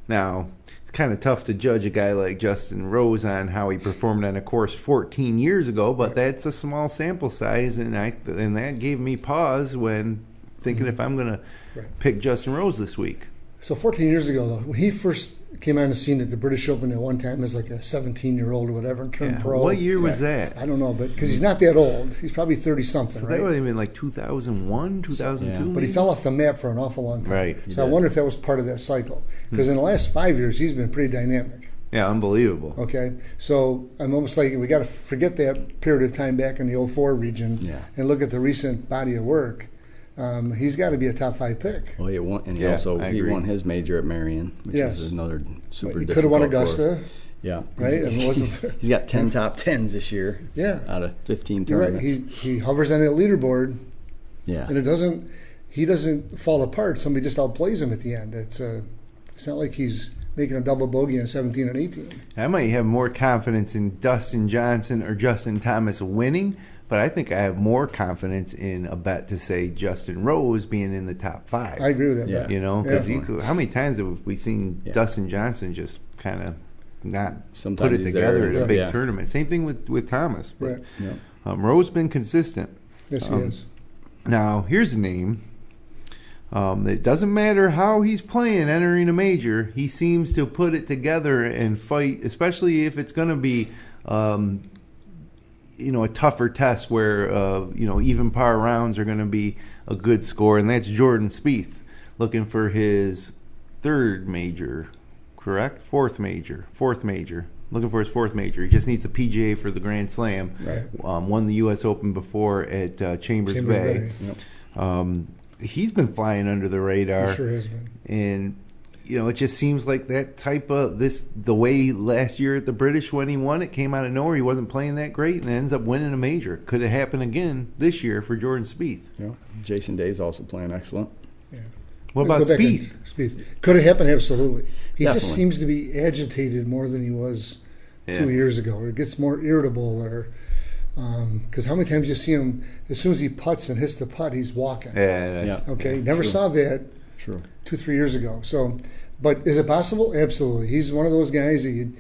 Now, it's kind of tough to judge a guy like Justin Rose on how he performed on a course 14 years ago, but that's a small sample size, and that gave me pause when thinking if I'm going to pick Justin Rose this week. So 14 years ago, though, when he first came on the scene at the British Open at one time as like a 17-year-old or whatever and turned pro. What year was that? I don't know, but because he's not that old. He's probably 30-something, so right? that would have been like 2001, 2002. But he fell off the map for an awful long time. Right. So I wonder if that was part of that cycle. Because in the last 5 years, he's been pretty dynamic. Yeah, unbelievable. Okay, so I'm almost like we got to forget that period of time back in the 04 region and look at the recent body of work. He's got to be a top 5 pick. Well, he won won his major at Marion, which is another super. He could have won Augusta. Yeah, right. He's got 10 top 10s this year. Yeah, out of 15 tournaments. Right. He hovers on that leaderboard. Yeah, and he doesn't fall apart. Somebody just outplays him at the end. It's not like he's making a double bogey on 17 and 18. I might have more confidence in Dustin Johnson or Justin Thomas winning. But I think I have more confidence in a bet to say Justin Rose being in the top 5. I agree with that. Yeah. Bet. You know, because how many times have we seen Yeah. Dustin Johnson just kind of not Sometimes put it he's together there. at a big Yeah. tournament? Same thing with Thomas. But, Right. Yeah. Rose been consistent. Yes, he is. Now, here's a name. It doesn't matter how he's playing entering a major. He seems to put it together and fight, especially if it's going to be, a tougher test where, even par rounds are going to be a good score. And that's Jordan Spieth looking for his 3rd major, correct? Fourth major. Looking for his 4th major. He just needs a PGA for the Grand Slam. Right. Won the U.S. Open before at Chambers Bay. Yep. He's been flying under the radar. He sure has been. And, it just seems like that type of the way last year at the British when he won it came out of nowhere. He wasn't playing that great and ends up winning a major. Could have happened again this year for Jordan Spieth. Yeah. Jason Day's also playing excellent. Yeah. What about Go back Spieth? Spieth. Could have happened, absolutely. He just Definitely. seems to be agitated more than he was 2 years ago. Or gets more irritable. Or because how many times you see him, as soon as he putts and hits the putt, he's walking. Yeah. That's, Okay, never saw that True. 2-3 years ago. So, but is it possible? Absolutely. He's one of those guys that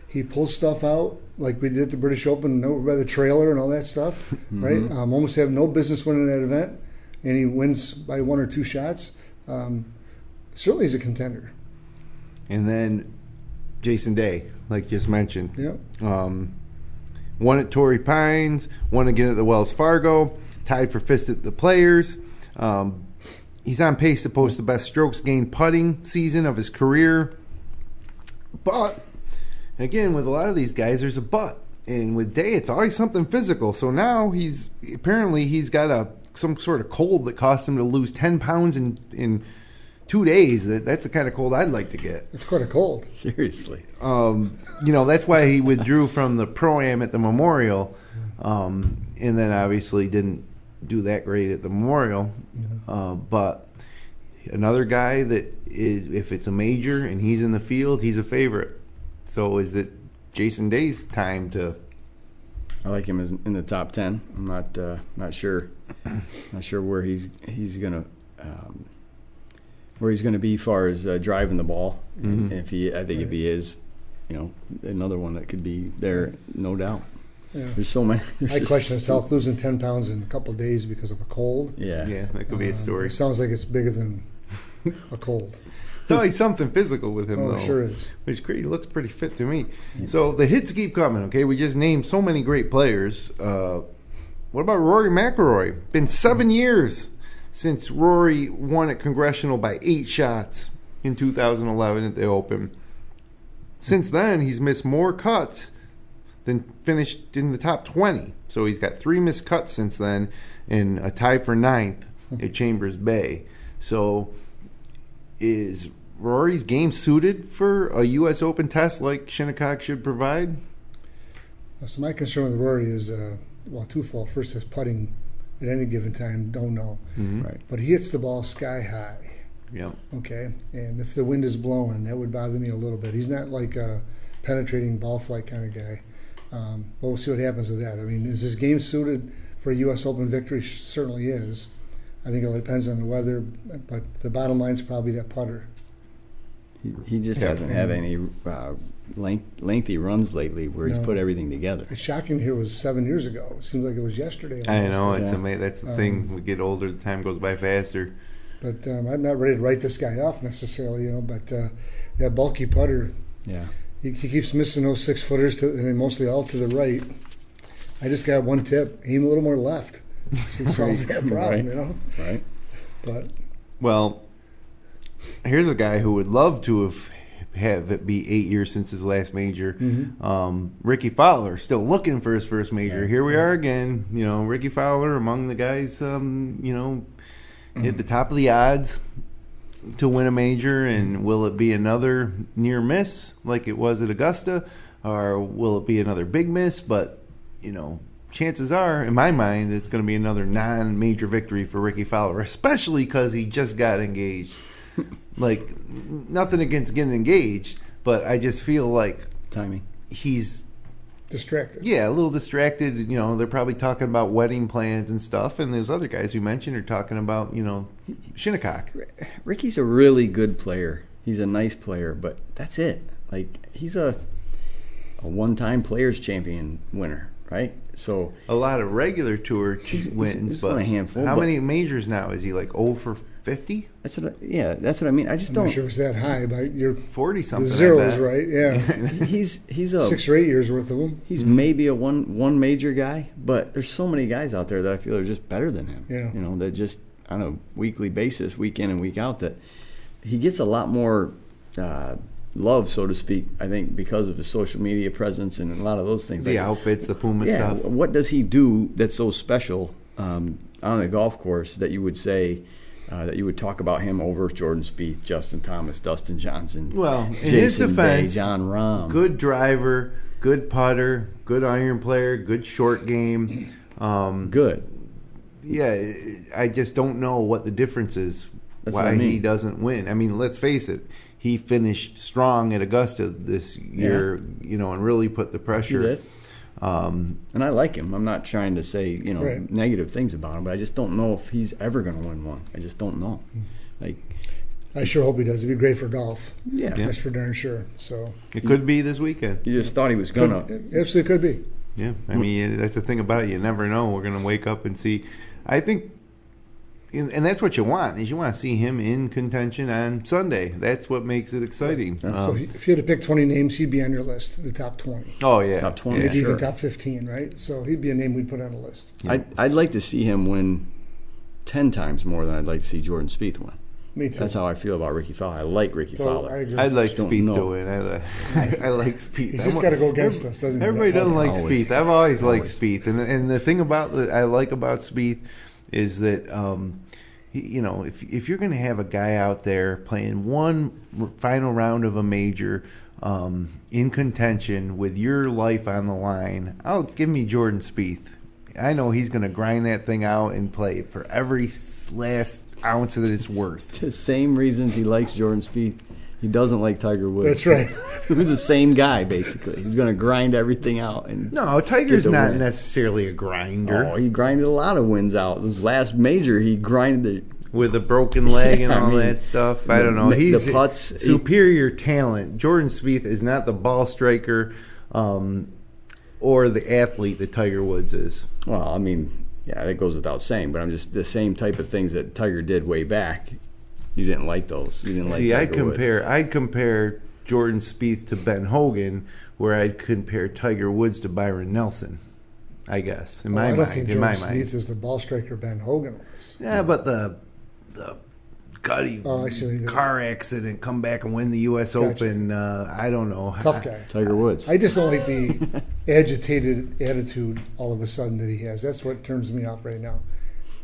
he pulls stuff out like we did at the British Open over by the trailer and all that stuff, right? Almost have no business winning that event, and he wins by 1 or 2 shots. Certainly, he's a contender. And then Jason Day, like just mentioned. Yeah. Won at Torrey Pines, won again at the Wells Fargo, tied for 5th at the Players. He's on pace to post the best strokes gained putting season of his career. But, again, with a lot of these guys, there's a but. And with Day, it's always something physical. So now he's got some sort of cold that cost him to lose 10 pounds in 2 days. That's the kind of cold I'd like to get. It's quite a cold. Seriously. That's why he withdrew from the Pro-Am at the Memorial, and then obviously didn't do that great at the Memorial. But another guy that is, if it's a major and he's in the field, he's a favorite. So is it Jason Day's time to? I like him as in the top 10. I'm not sure where he's gonna be as far as driving the ball. And if he is, another one that could be there, no doubt. Yeah. There's so many. I question myself losing 10 pounds in a couple of days because of a cold. Yeah. Yeah, that could be a story. It sounds like it's bigger than a cold. It's always something physical with him, Oh, though. it sure is. Which is great. He looks pretty fit to me. So the hits keep coming, okay? We just named so many great players. What about Rory McIlroy? Been 7 years since Rory won at Congressional by 8 shots in 2011 at the Open. Since then, he's missed more cuts than finished in the top 20. So he's got 3 missed cuts since then and a tie for 9th at Chambers Bay. So is Rory's game suited for a U.S. Open test like Shinnecock should provide? So my concern with Rory is, twofold. First, his putting at any given time, don't know. Right. But he hits the ball sky high. Yep. Okay, and if the wind is blowing, that would bother me a little bit. He's not like a penetrating ball flight kind of guy. But we'll see what happens with that. I mean, is his game suited for a U.S. Open victory? Certainly is. I think it depends on the weather, but the bottom line is probably that putter. He just hasn't had any lengthy runs lately where he's put everything together. It's shocking here was 7 years ago. It seems like it was yesterday. I know. almost. It's amazing. That's the thing. We get older, the time goes by faster. But I'm not ready to write this guy off necessarily, but that bulky putter, Yeah. he keeps missing those 6-footers, and mostly all to the right. I just got one tip. Aim a little more left. Should solve that problem, Right. But Well, here's a guy who would love to have it be 8 years since his last major. Rickie Fowler, still looking for his first major. Here we are again. Rickie Fowler among the guys, at the top of the odds to win a major. And will it be another near miss like it was at Augusta? Or will it be another big miss? But, chances are, in my mind, it's going to be another non-major victory for Rickie Fowler, especially because he just got engaged. Like, nothing against getting engaged, but I just feel like Timing. he's distracted. Yeah, a little distracted. You know, they're probably talking about wedding plans and stuff. And those other guys you mentioned are talking about, you know, Shinnecock. Rickie's a really good player. He's a nice player, but that's it. Like, he's a one-time Players Champion winner, right? So a lot of regular tour wins, he's but won a handful. How many majors now? Is he like 0 for 50? That's what I mean. I just I'm don't. not sure it's that high, but you're 40 something. the zeros, right? Yeah, He's a 6 or 8 years worth of them. He's maybe a one major guy, but there's so many guys out there that I feel are just better than him. Yeah. You know, that just on a weekly basis, week in and week out, that he gets a lot more love, so to speak, I think, because of his social media presence and a lot of those things. The outfits, the Puma yeah, stuff. What does he do that's so special on the golf course that you would say that you would talk about him over Jordan Spieth, Justin Thomas, Dustin Johnson, Well, in Jason his defense, Day, John Rahm. good driver, good putter, good iron player, good short game. Good. Yeah, I just don't know what the difference is. That's why what I mean. he doesn't win. I mean, let's face it. He finished strong at Augusta this year, you know, and really put the pressure. He did. And I like him. I'm not trying to say, you know, Right. negative things about him, but I just don't know if he's ever going to win one. I just don't know. Like, I sure hope he does. It'd be great for golf. yeah, That's for darn sure. So It could be this weekend. you just thought he was going to. it absolutely could be. Yeah, I mean, that's the thing about it. You never know. We're going to wake up and see. I think, and that's what you want, is you want to see him in contention on Sunday. That's what makes it exciting. So if you had to pick 20 names, he'd be on your list, the top 20. Oh, yeah. Top 20. Maybe sure. even top 15, right? So he'd be a name we'd put on a list. I'd like to see him win 10 times more than I'd like to see Jordan Spieth win. Me too. That's how I feel about Rickie Fowler. I like Rickie So Fowler. I agree. I'd like Just don't Spieth to know. win. I like Spieth. He's just got to go against us, doesn't he? Everybody doesn't like Always. Spieth. I've always liked Always. Spieth, and the thing about that I like about Spieth is that you know, if you're going to have a guy out there playing one final round of a major in contention with your life on the line, I'll give me Jordan Spieth. I know he's going to grind that thing out and play for every last ounce that it's worth. The same reasons he likes Jordan Spieth, he doesn't like Tiger Woods. That's right. He's the same guy, basically. He's going to grind everything out. And No, Tiger's Get the not win. necessarily a grinder. Oh, he grinded a lot of wins out. This last major, he grinded With a broken leg and Yeah, I all mean, that stuff. I don't know. the He's putts- superior talent. Jordan Spieth is not the ball striker or the athlete that Tiger Woods is. Well, I mean, yeah, that goes without saying, but I'm just the same type of things that Tiger did way back. You didn't like those. You didn't like See, Tiger Woods. I'd compare Jordan Spieth to Ben Hogan, where I'd compare Tiger Woods to Byron Nelson. I guess in Well, my I don't mind. think In my Jordan mind. Spieth is the ball striker Ben Hogan was. Yeah, but the gutty Oh, I see what you did. car accident, come back and win the U.S. Gotcha. Open. I don't know. Tough guy. Tiger Woods. I just don't like the agitated attitude all of a sudden that he has. That's what turns me off right now.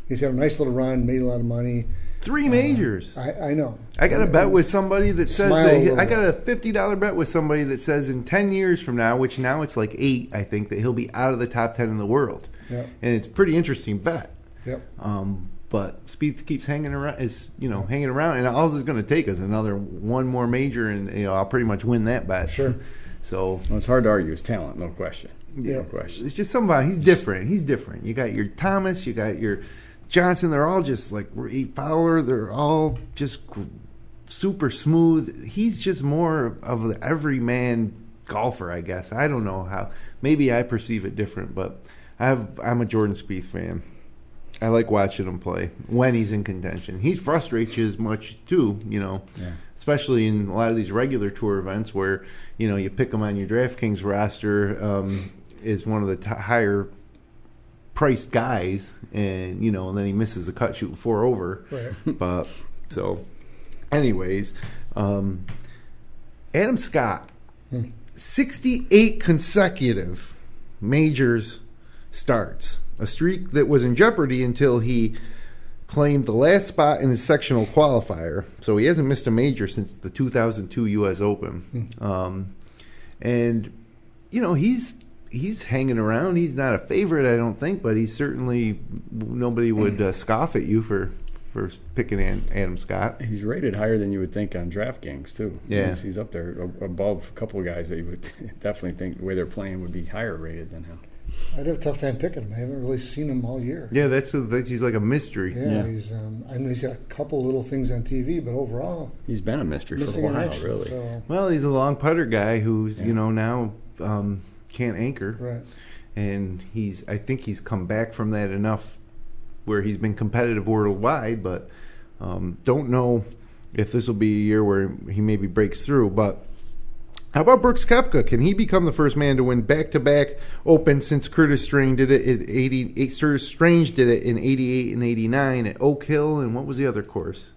He's had a nice little run, made a lot of money. 3 majors. I know. I got a bet with somebody that says Smile a that little I got a $50 bet with somebody that says in 10 years from now, which now it's like 8, I think, that he'll be out of the top 10 in the world. Yep. And it's a pretty interesting bet. Yep. But Spieth keeps hanging around. Hanging around, and all it's going to take is another one more major, and I'll pretty much win that bet. Sure. So Well, it's hard to argue his talent, no question. yeah, No question. it's just somebody. He's different. He's different. You got your Thomas, you got your Johnson. They're all just like Rickie Fowler. They're all just super smooth. He's just more of the everyman golfer, I guess. I don't know how. Maybe I perceive it different, but I'm a Jordan Spieth fan. I like watching him play when he's in contention. He frustrates you as much too, Yeah. especially in a lot of these regular tour events where you pick him on your DraftKings roster is one of the higher priced guys, and and then he misses the cut shooting 4 over. Right. But so, anyways, Adam Scott, 68 consecutive majors starts, a streak that was in jeopardy until he claimed the last spot in his sectional qualifier. So he hasn't missed a major since the 2002 U.S. Open. And he's hanging around. He's not a favorite, I don't think, but he's certainly, nobody would scoff at you for for picking Adam Scott. He's rated higher than you would think on DraftKings, too. Yeah. He's up there above a couple of guys that you would definitely think the way they're playing would be higher rated than him. I'd have a tough time picking him. I haven't really seen him all year. Yeah, he's like a mystery. Yeah. He's. I know he's got a couple little things on TV, but overall, he's been a mystery for a while, action, really. So. Well, he's a long putter guy who's now can't anchor, Right. and I think he's come back from that enough where he's been competitive worldwide, but don't know if this will be a year where he maybe breaks through. But how about Brooks Koepka? Can he become the first man to win back-to-back Open since Curtis Strange did it in 88? Strange did it in 88 and 89 at Oak Hill, and what was the other course?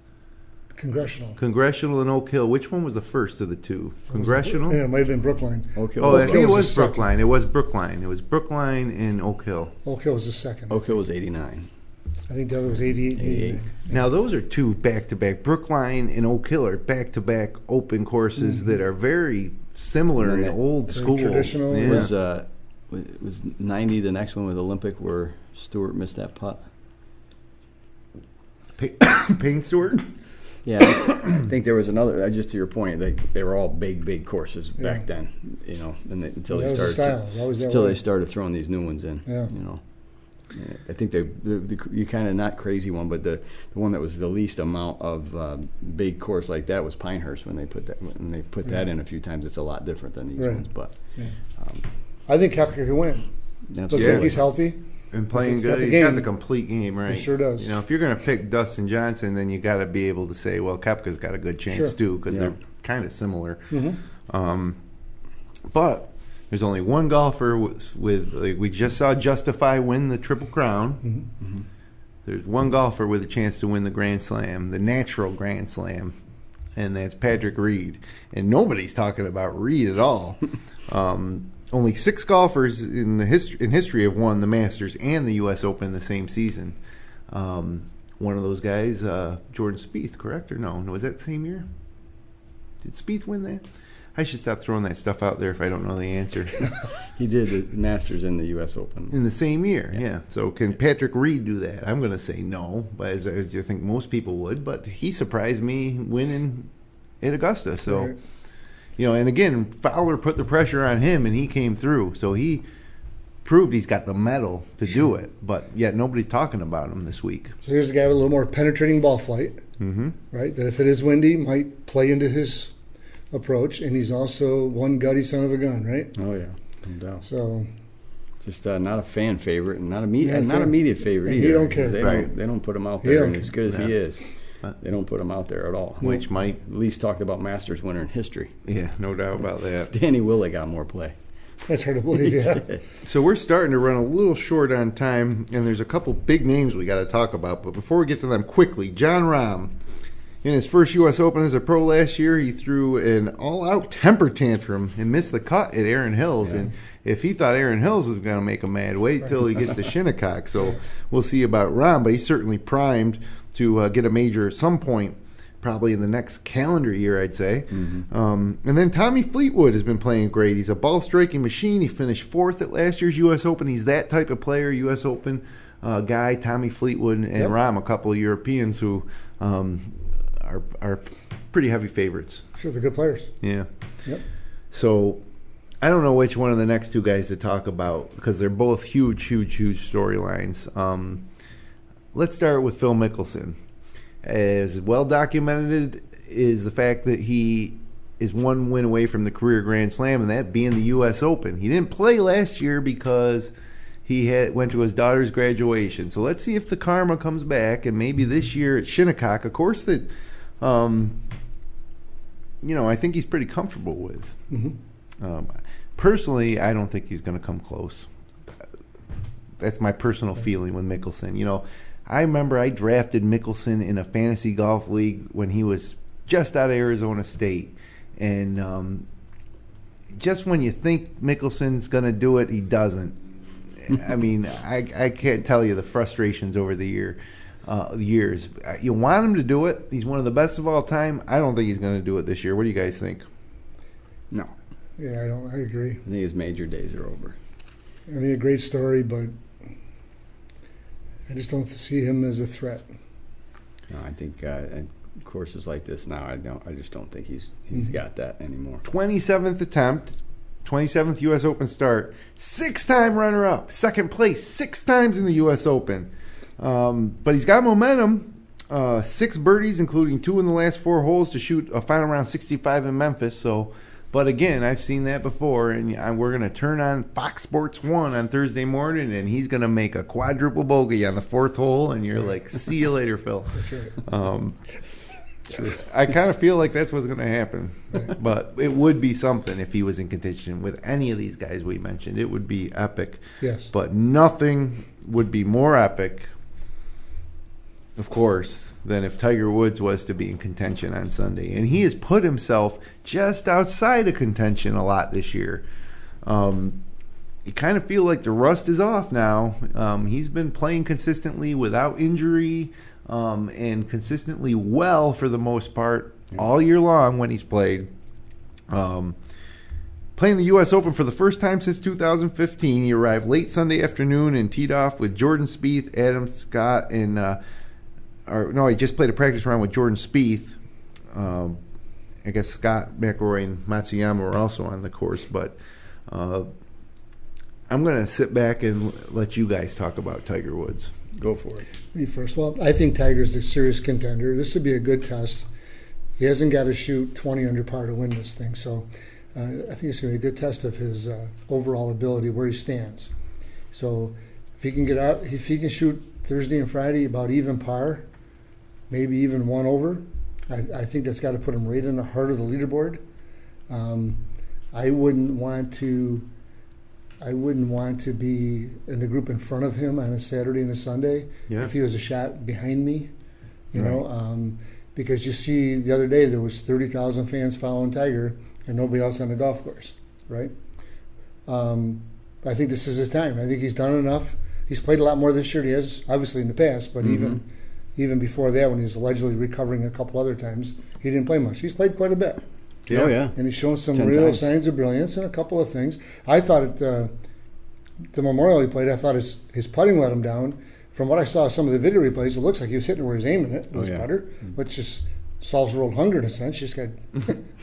Congressional and Oak Hill. Which one was the first of the two? Congressional? Yeah, it might have been Brookline. Oak Hill. Oh, I think it was second. Brookline. It was Brookline. It was Brookline and Oak Hill. Oak Hill was the second. Oak Hill was 89. I think the other was 88 and 89. Now, those are two back-to-back. Brookline and Oak Hill are back-to-back open courses that are very similar and old school. Traditional. Yeah. Was 90 the next one with Olympic where Stewart missed that putt? Payne Stewart? Yeah, I think there was another. Just to your point, they were all big courses back then. Until that was the style. It was always that until way. they started throwing these new ones in. Yeah. I think you kind of not crazy one, but the one that was the least amount of big course like that was Pinehurst when they put that in a few times. It's a lot different than these ones, but I think Koepka can win. absolutely. Looks like he's healthy. And playing He's got good. the He's got game. the complete game, right? He sure does. If you're going to pick Dustin Johnson, then you got to be able to say, well, Koepka's got a good chance Sure. too, because they're kind of similar. Mm-hmm. But there's only one golfer with like we just saw Justify win the Triple Crown. Mm-hmm. Mm-hmm. There's one golfer with a chance to win the Grand Slam, the natural Grand Slam, and that's Patrick Reed. And nobody's talking about Reed at all. Only 6 golfers in history have won the Masters and the U.S. Open in the same season. One of those guys, Jordan Spieth, correct? Or no? Was that the same year? Did Spieth win that? I should stop throwing that stuff out there if I don't know the answer. He did the Masters and the U.S. Open. In the same year, yeah. So can Patrick Reed do that? I'm going to say no, but as I think most people would. But he surprised me winning at Augusta. So, Right. And again, Fowler put the pressure on him, and he came through. So he proved he's got the mettle to do it. But yet nobody's talking about him this week. So here's a guy with a little more penetrating ball flight, Mm-hmm. right? That if it is windy, might play into his approach. And he's also one gutty son of a gun, right? Oh yeah, no doubt. So Just not a fan favorite and not a Yeah, not a media favorite and either. he don't care. They don't put him out He there, don't and as care. good as he Yeah. is, they don't put him out there at all. Which might, At least talked about Masters winner in history. yeah, no doubt about that. Danny Willett got more play. that's hard to believe, yeah. So we're starting to run a little short on time, and there's a couple big names we got to talk about. But before we get to them quickly, Jon Rahm. In his first U.S. Open as a pro last year, he threw an all-out temper tantrum and missed the cut at Erin Hills. And if he thought Erin Hills was going to make him mad, wait till he gets to Shinnecock. So we'll see about Rahm, but he's certainly primed to get a major at some point, probably in the next calendar year, I'd say. And then Tommy Fleetwood has been playing great. He's a ball-striking machine. He finished 4th at last year's U.S. Open. He's that type of player, U.S. Open guy, Tommy Fleetwood, and Rahm, a couple of Europeans who are pretty heavy favorites. Sure, they're good players. Yeah. Yep. So I don't know which one of the next two guys to talk about because they're both huge storylines. Let's start with Phil Mickelson. As well documented is the fact that he is one win away from the career Grand Slam, and that being the U.S. Open. He didn't play last year because he went to his daughter's graduation. So let's see if the karma comes back, and maybe this year at Shinnecock, a course that I think he's pretty comfortable with. Mm-hmm. Personally, I don't think he's going to come close. That's my personal feeling with Mickelson. I remember I drafted Mickelson in a fantasy golf league when he was just out of Arizona State. And just when you think Mickelson's going to do it, he doesn't. I mean, I can't tell you the frustrations over the years. You want him to do it. He's one of the best of all time. I don't think he's going to do it this year. What do you guys think? No. Yeah, I agree. I think his major days are over. I mean, a great story, but I just don't see him as a threat. No, I think courses like this now, I just don't think he's got that anymore. 27th attempt, 27th U.S. Open start, 6-time runner-up, second place 6 times in the U.S. Open. But he's got momentum. 6 birdies, including 2 in the last 4 holes to shoot a final round 65 in Memphis. So, but again, I've seen that before, and we're going to turn on Fox Sports 1 on Thursday morning, and he's going to make a quadruple bogey on the 4th hole, and you're like, see you later, Phil. That's right. I kind of feel like that's what's going to happen. Right. But it would be something if he was in contention with any of these guys we mentioned. It would be epic. Yes. But nothing would be more epic, of course, than if Tiger Woods was to be in contention on Sunday. And he has put himself just outside of contention a lot this year. You kind of feel like the rust is off now. He's been playing consistently without injury and consistently well for the most part all year long when he's played. Playing the U.S. Open for the first time since 2015, he arrived late Sunday afternoon and teed off with Jordan Spieth, Adam Scott, and he just played a practice round with Jordan Spieth. I guess Scott, McIlroy, and Matsuyama were also on the course, but I'm going to sit back and let you guys talk about Tiger Woods. Go for it. Me first. Well, I think Tiger's a serious contender. This would be a good test. He hasn't got to shoot 20 under par to win this thing, so I think it's going to be a good test of his overall ability, where he stands. So if he can get out, if he can shoot Thursday and Friday about even par, maybe even 1 over, I think that's got to put him right in the heart of the leaderboard. I wouldn't want to be in the group in front of him on a Saturday and a Sunday if he was a shot behind me, you know, because you see the other day there was 30,000 fans following Tiger and nobody else on the golf course, right? I think this is his time. I think he's done enough. He's played a lot more this year than he has, obviously, in the past, but even before that, when he was allegedly recovering a couple other times, he didn't play much. He's played quite a bit. Yeah. Oh, yeah. And he's shown some real signs of brilliance and a couple of things. I thought at the Memorial he played, I thought his putting let him down. From what I saw some of the video replays, it looks like he was hitting where he was aiming it with his putter, which just solves world hunger in a sense. You just got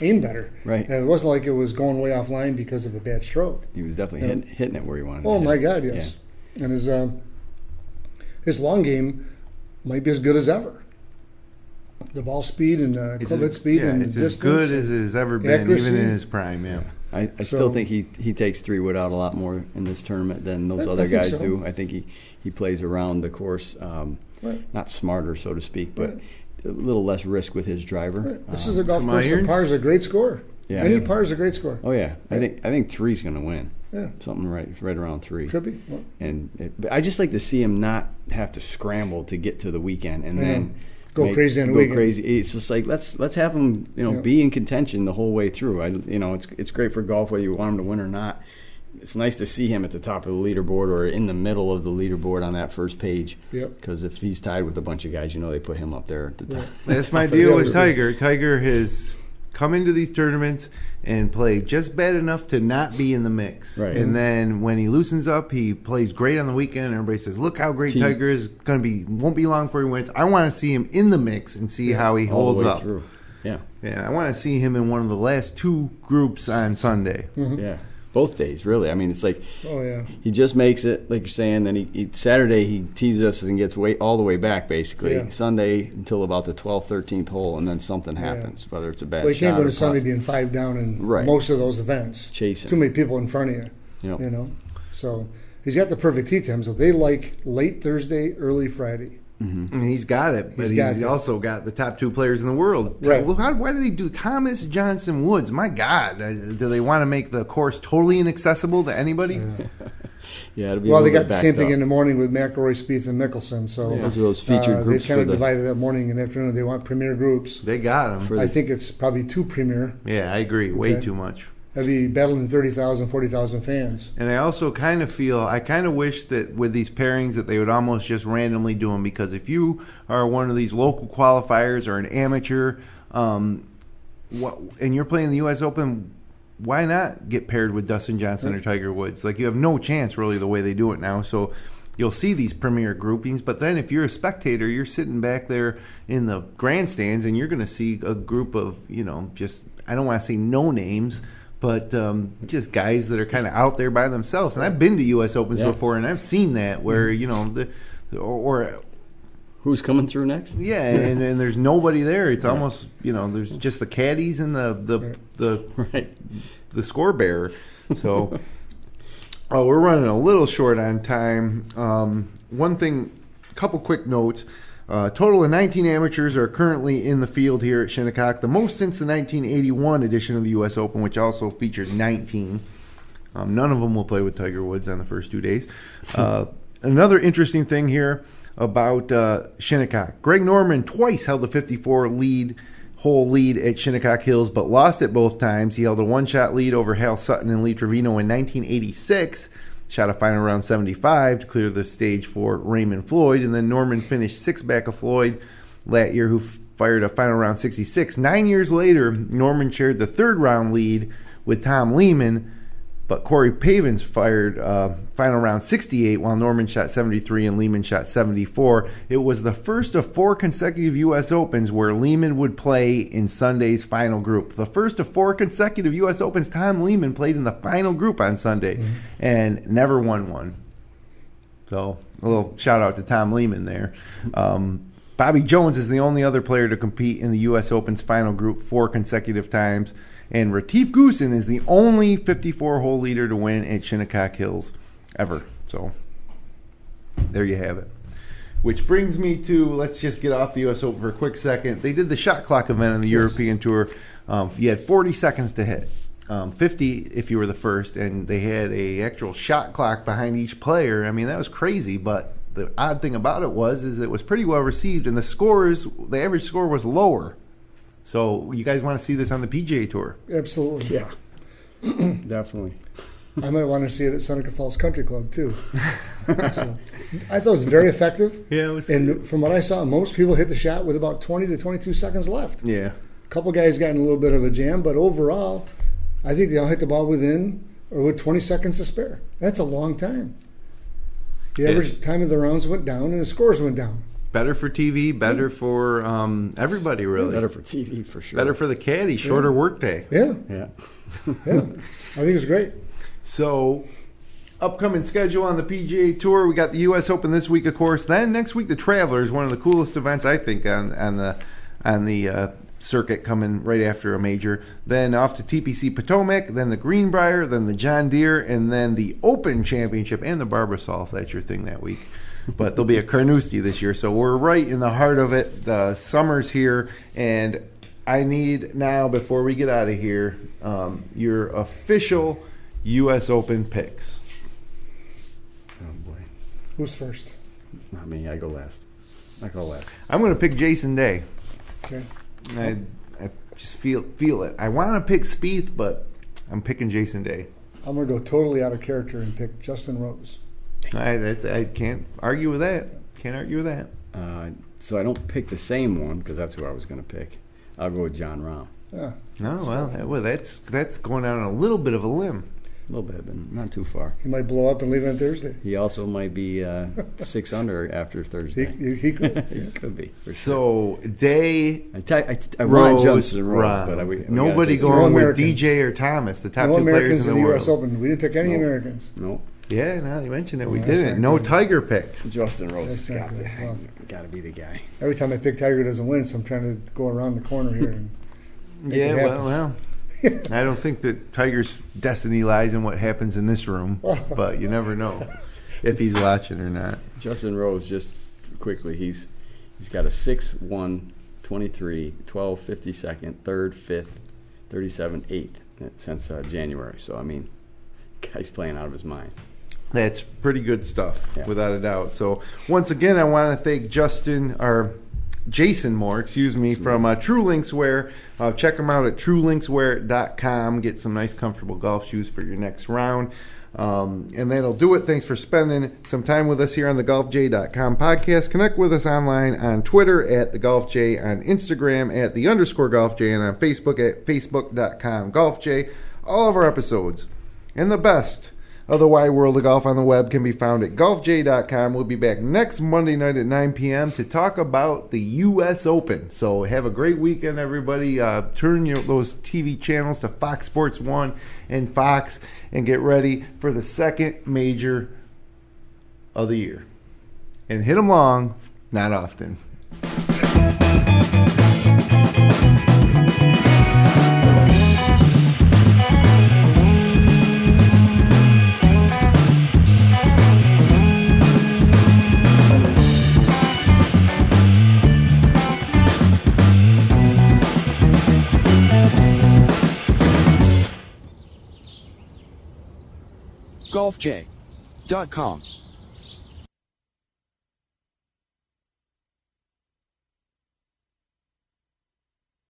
aim better. Right. And it wasn't like it was going way offline because of a bad stroke. He was definitely hitting it where he wanted to. Oh, my God, yes. Yeah. And his long game might be as good as ever. The ball speed and club speed and it's distance. as good as it has ever been, accuracy. even in his prime. Yeah, I still think he takes 3-wood out a lot more in this tournament than those other guys do. I think he plays around the course, not smarter, so to speak, but a little less risk with his driver. Right. This is a golf course that par is a great score. Yeah. Any par is a great score. Oh yeah, I think 3's going to win. Yeah, something right around 3. Could be. Well, but I just like to see him not have to scramble to get to the weekend and then go crazy on the weekend. Crazy. It's just like let's have him be in contention the whole way through. It's great for golf whether you want him to win or not. It's nice to see him at the top of the leaderboard or in the middle of the leaderboard on that first page. Yep. Because if he's tied with a bunch of guys, they put him up there at the top. That's my deal with Tiger. Tiger has come into these tournaments and played just bad enough to not be in the mix. Right. And then when he loosens up, he plays great on the weekend, and everybody says, look how great Tiger is. Won't be long before he wins. I want to see him in the mix and see how he holds up. Through. Yeah. Yeah, I want to see him in one of the last 2 groups on Sunday. Mm-hmm. Yeah. Both days, really. I mean, it's like he just makes it, like you're saying. Then he Saturday he teases us and gets all the way back, basically. Yeah. Sunday until about the 12th, 13th hole, and then something happens, whether it's a bad shot. Well, you can't go to Sunday being 5 down in most of those events. Chasing. Too many people in front of you. Yep. You know? So he's got the perfect tee time. So they like late Thursday, early Friday. Mm-hmm. And he's got it, but he's also got the top 2 players in the world. Right. Why do they do Thomas, Johnson, Woods? My God. Do they want to make the course totally inaccessible to anybody? Yeah, it'll be well, they got the same thing in the morning with McIlroy, Spieth, and Mickelson. So those are those featured groups. They kind of divided that morning and afternoon. They want premier groups. They got them. I think it's probably 2 premier. Yeah, I agree. Way too much. That'd be battling 30,000, 40,000 fans. And I also kind of wish that with these pairings that they would almost just randomly do them, because if you are one of these local qualifiers or an amateur and you're playing the U.S. Open, why not get paired with Dustin Johnson or Tiger Woods? Like, you have no chance really the way they do it now. So you'll see these premier groupings. But then if you're a spectator, you're sitting back there in the grandstands, and you're going to see a group of, just, I don't want to say no names, but just guys that are kind of out there by themselves. And I've been to U.S. Opens before, and I've seen that where, or who's coming through next? Yeah, and there's nobody there. It's almost, there's just the caddies and the score bearer. So we're running a little short on time. One thing, a couple quick notes. Total of 19 amateurs are currently in the field here at Shinnecock, the most since the 1981 edition of the U.S. Open, which also featured 19. None of them will play with Tiger Woods on the first 2 days. Another interesting thing here about Shinnecock. Greg Norman twice held the 54-hole lead at Shinnecock Hills, but lost it both times. He held a one-shot lead over Hal Sutton and Lee Trevino in 1986. Shot a final round 75 to clear the stage for Raymond Floyd, and then Norman finished 6 back of Floyd that year, who fired a final round 66. 9 years later, Norman shared the third round lead with Tom Lehman, but Corey Pavins fired final round 68 while Norman shot 73 and Lehman shot 74. It was the first of 4 consecutive U.S. Opens where Lehman would play in Sunday's final group. The first of 4 consecutive U.S. Opens, Tom Lehman played in the final group on Sunday and never won one. So a little shout out to Tom Lehman there. Bobby Jones is the only other player to compete in the U.S. Open's final group 4 consecutive times. And Retief Goosen is the only 54-hole leader to win at Shinnecock Hills ever. So there you have it. Which brings me to, let's just get off the U.S. Open for a quick second. They did the shot clock event on the European Tour. You had 40 seconds to hit, 50 if you were the first, and they had a actual shot clock behind each player. I mean, that was crazy, but the odd thing about it was it was pretty well received, and the average score was lower. So you guys want to see this on the PGA Tour? Absolutely. Yeah, definitely. I might want to see it at Seneca Falls Country Club, too. So, I thought it was very effective. Yeah, it was. And from what I saw, most people hit the shot with about 20 to 22 seconds left. Yeah. A couple guys got in a little bit of a jam, but overall, I think they all hit the ball with 20 seconds to spare. That's a long time. The average time of the rounds went down and the scores went down. Better for TV, better for everybody, really. Better for TV, for sure. Better for the caddy, shorter workday. Yeah. Yeah. Yeah. I think it's great. So, upcoming schedule on the PGA Tour. We got the U.S. Open this week, of course. Then next week, the Travelers, one of the coolest events, I think, on the circuit, coming right after a major. Then off to TPC Potomac, then the Greenbrier, then the John Deere, and then the Open Championship and the Barbasol, if that's your thing that week. But there'll be a Carnoustie this year, so we're right in the heart of it. The summer's here, and I need now, before we get out of here, your official U.S. Open picks. Oh, boy. Who's first? Not me. I go last. I'm going to pick Jason Day. Okay. I just feel it. I want to pick Spieth, but I'm picking Jason Day. I'm going to go totally out of character and pick Justin Rose. I can't argue with that. So I don't pick the same one because that's who I was going to pick. I'll go with John Rahm. Yeah. That's going out on a little bit of a limb. A little bit, but not too far. He might blow up and leave on Thursday. He also might be 6 under after Thursday. He could. He could be. For sure. So Day, I want Justin Rose, Rahm. but we nobody going with DJ or Thomas, the top no 2 Americans players in the in the world. U.S. Open. We didn't pick any Americans. No. Yeah, now you mentioned it, we That's didn't. not No good. Tiger pick. Justin Rose That's has not got good. Well, to be the guy. every time I pick Tiger doesn't win, so I'm trying to go around the corner here. And make it happen. well, I don't think that Tiger's destiny lies in what happens in this room, but you never know if he's watching or not. Justin Rose, just quickly, he's got a 6-1, 23, 12, 52nd, 3rd, 5th, 37, 8th since January. So, I mean, guy's playing out of his mind. That's pretty good stuff, Yeah. without a doubt. So, once again, I want to thank Jason Moore, from True Linkswear. Check them out at truelinkswear.com. Get some nice, comfortable golf shoes for your next round. And that'll do it. Thanks for spending some time with us here on the GolfJ.com podcast. Connect with us online on Twitter at the GolfJ, on Instagram at the _GolfJ, and on Facebook at facebook.com GolfJ. All of our episodes and the best of the wide world of golf on the web can be found at golfj.com. We'll be back next Monday night at 9 p.m. to talk about the U.S. Open. So have a great weekend, everybody. Turn those TV channels to Fox Sports 1 and Fox and get ready for the second major of the year. And hit them long, not often. golfj.com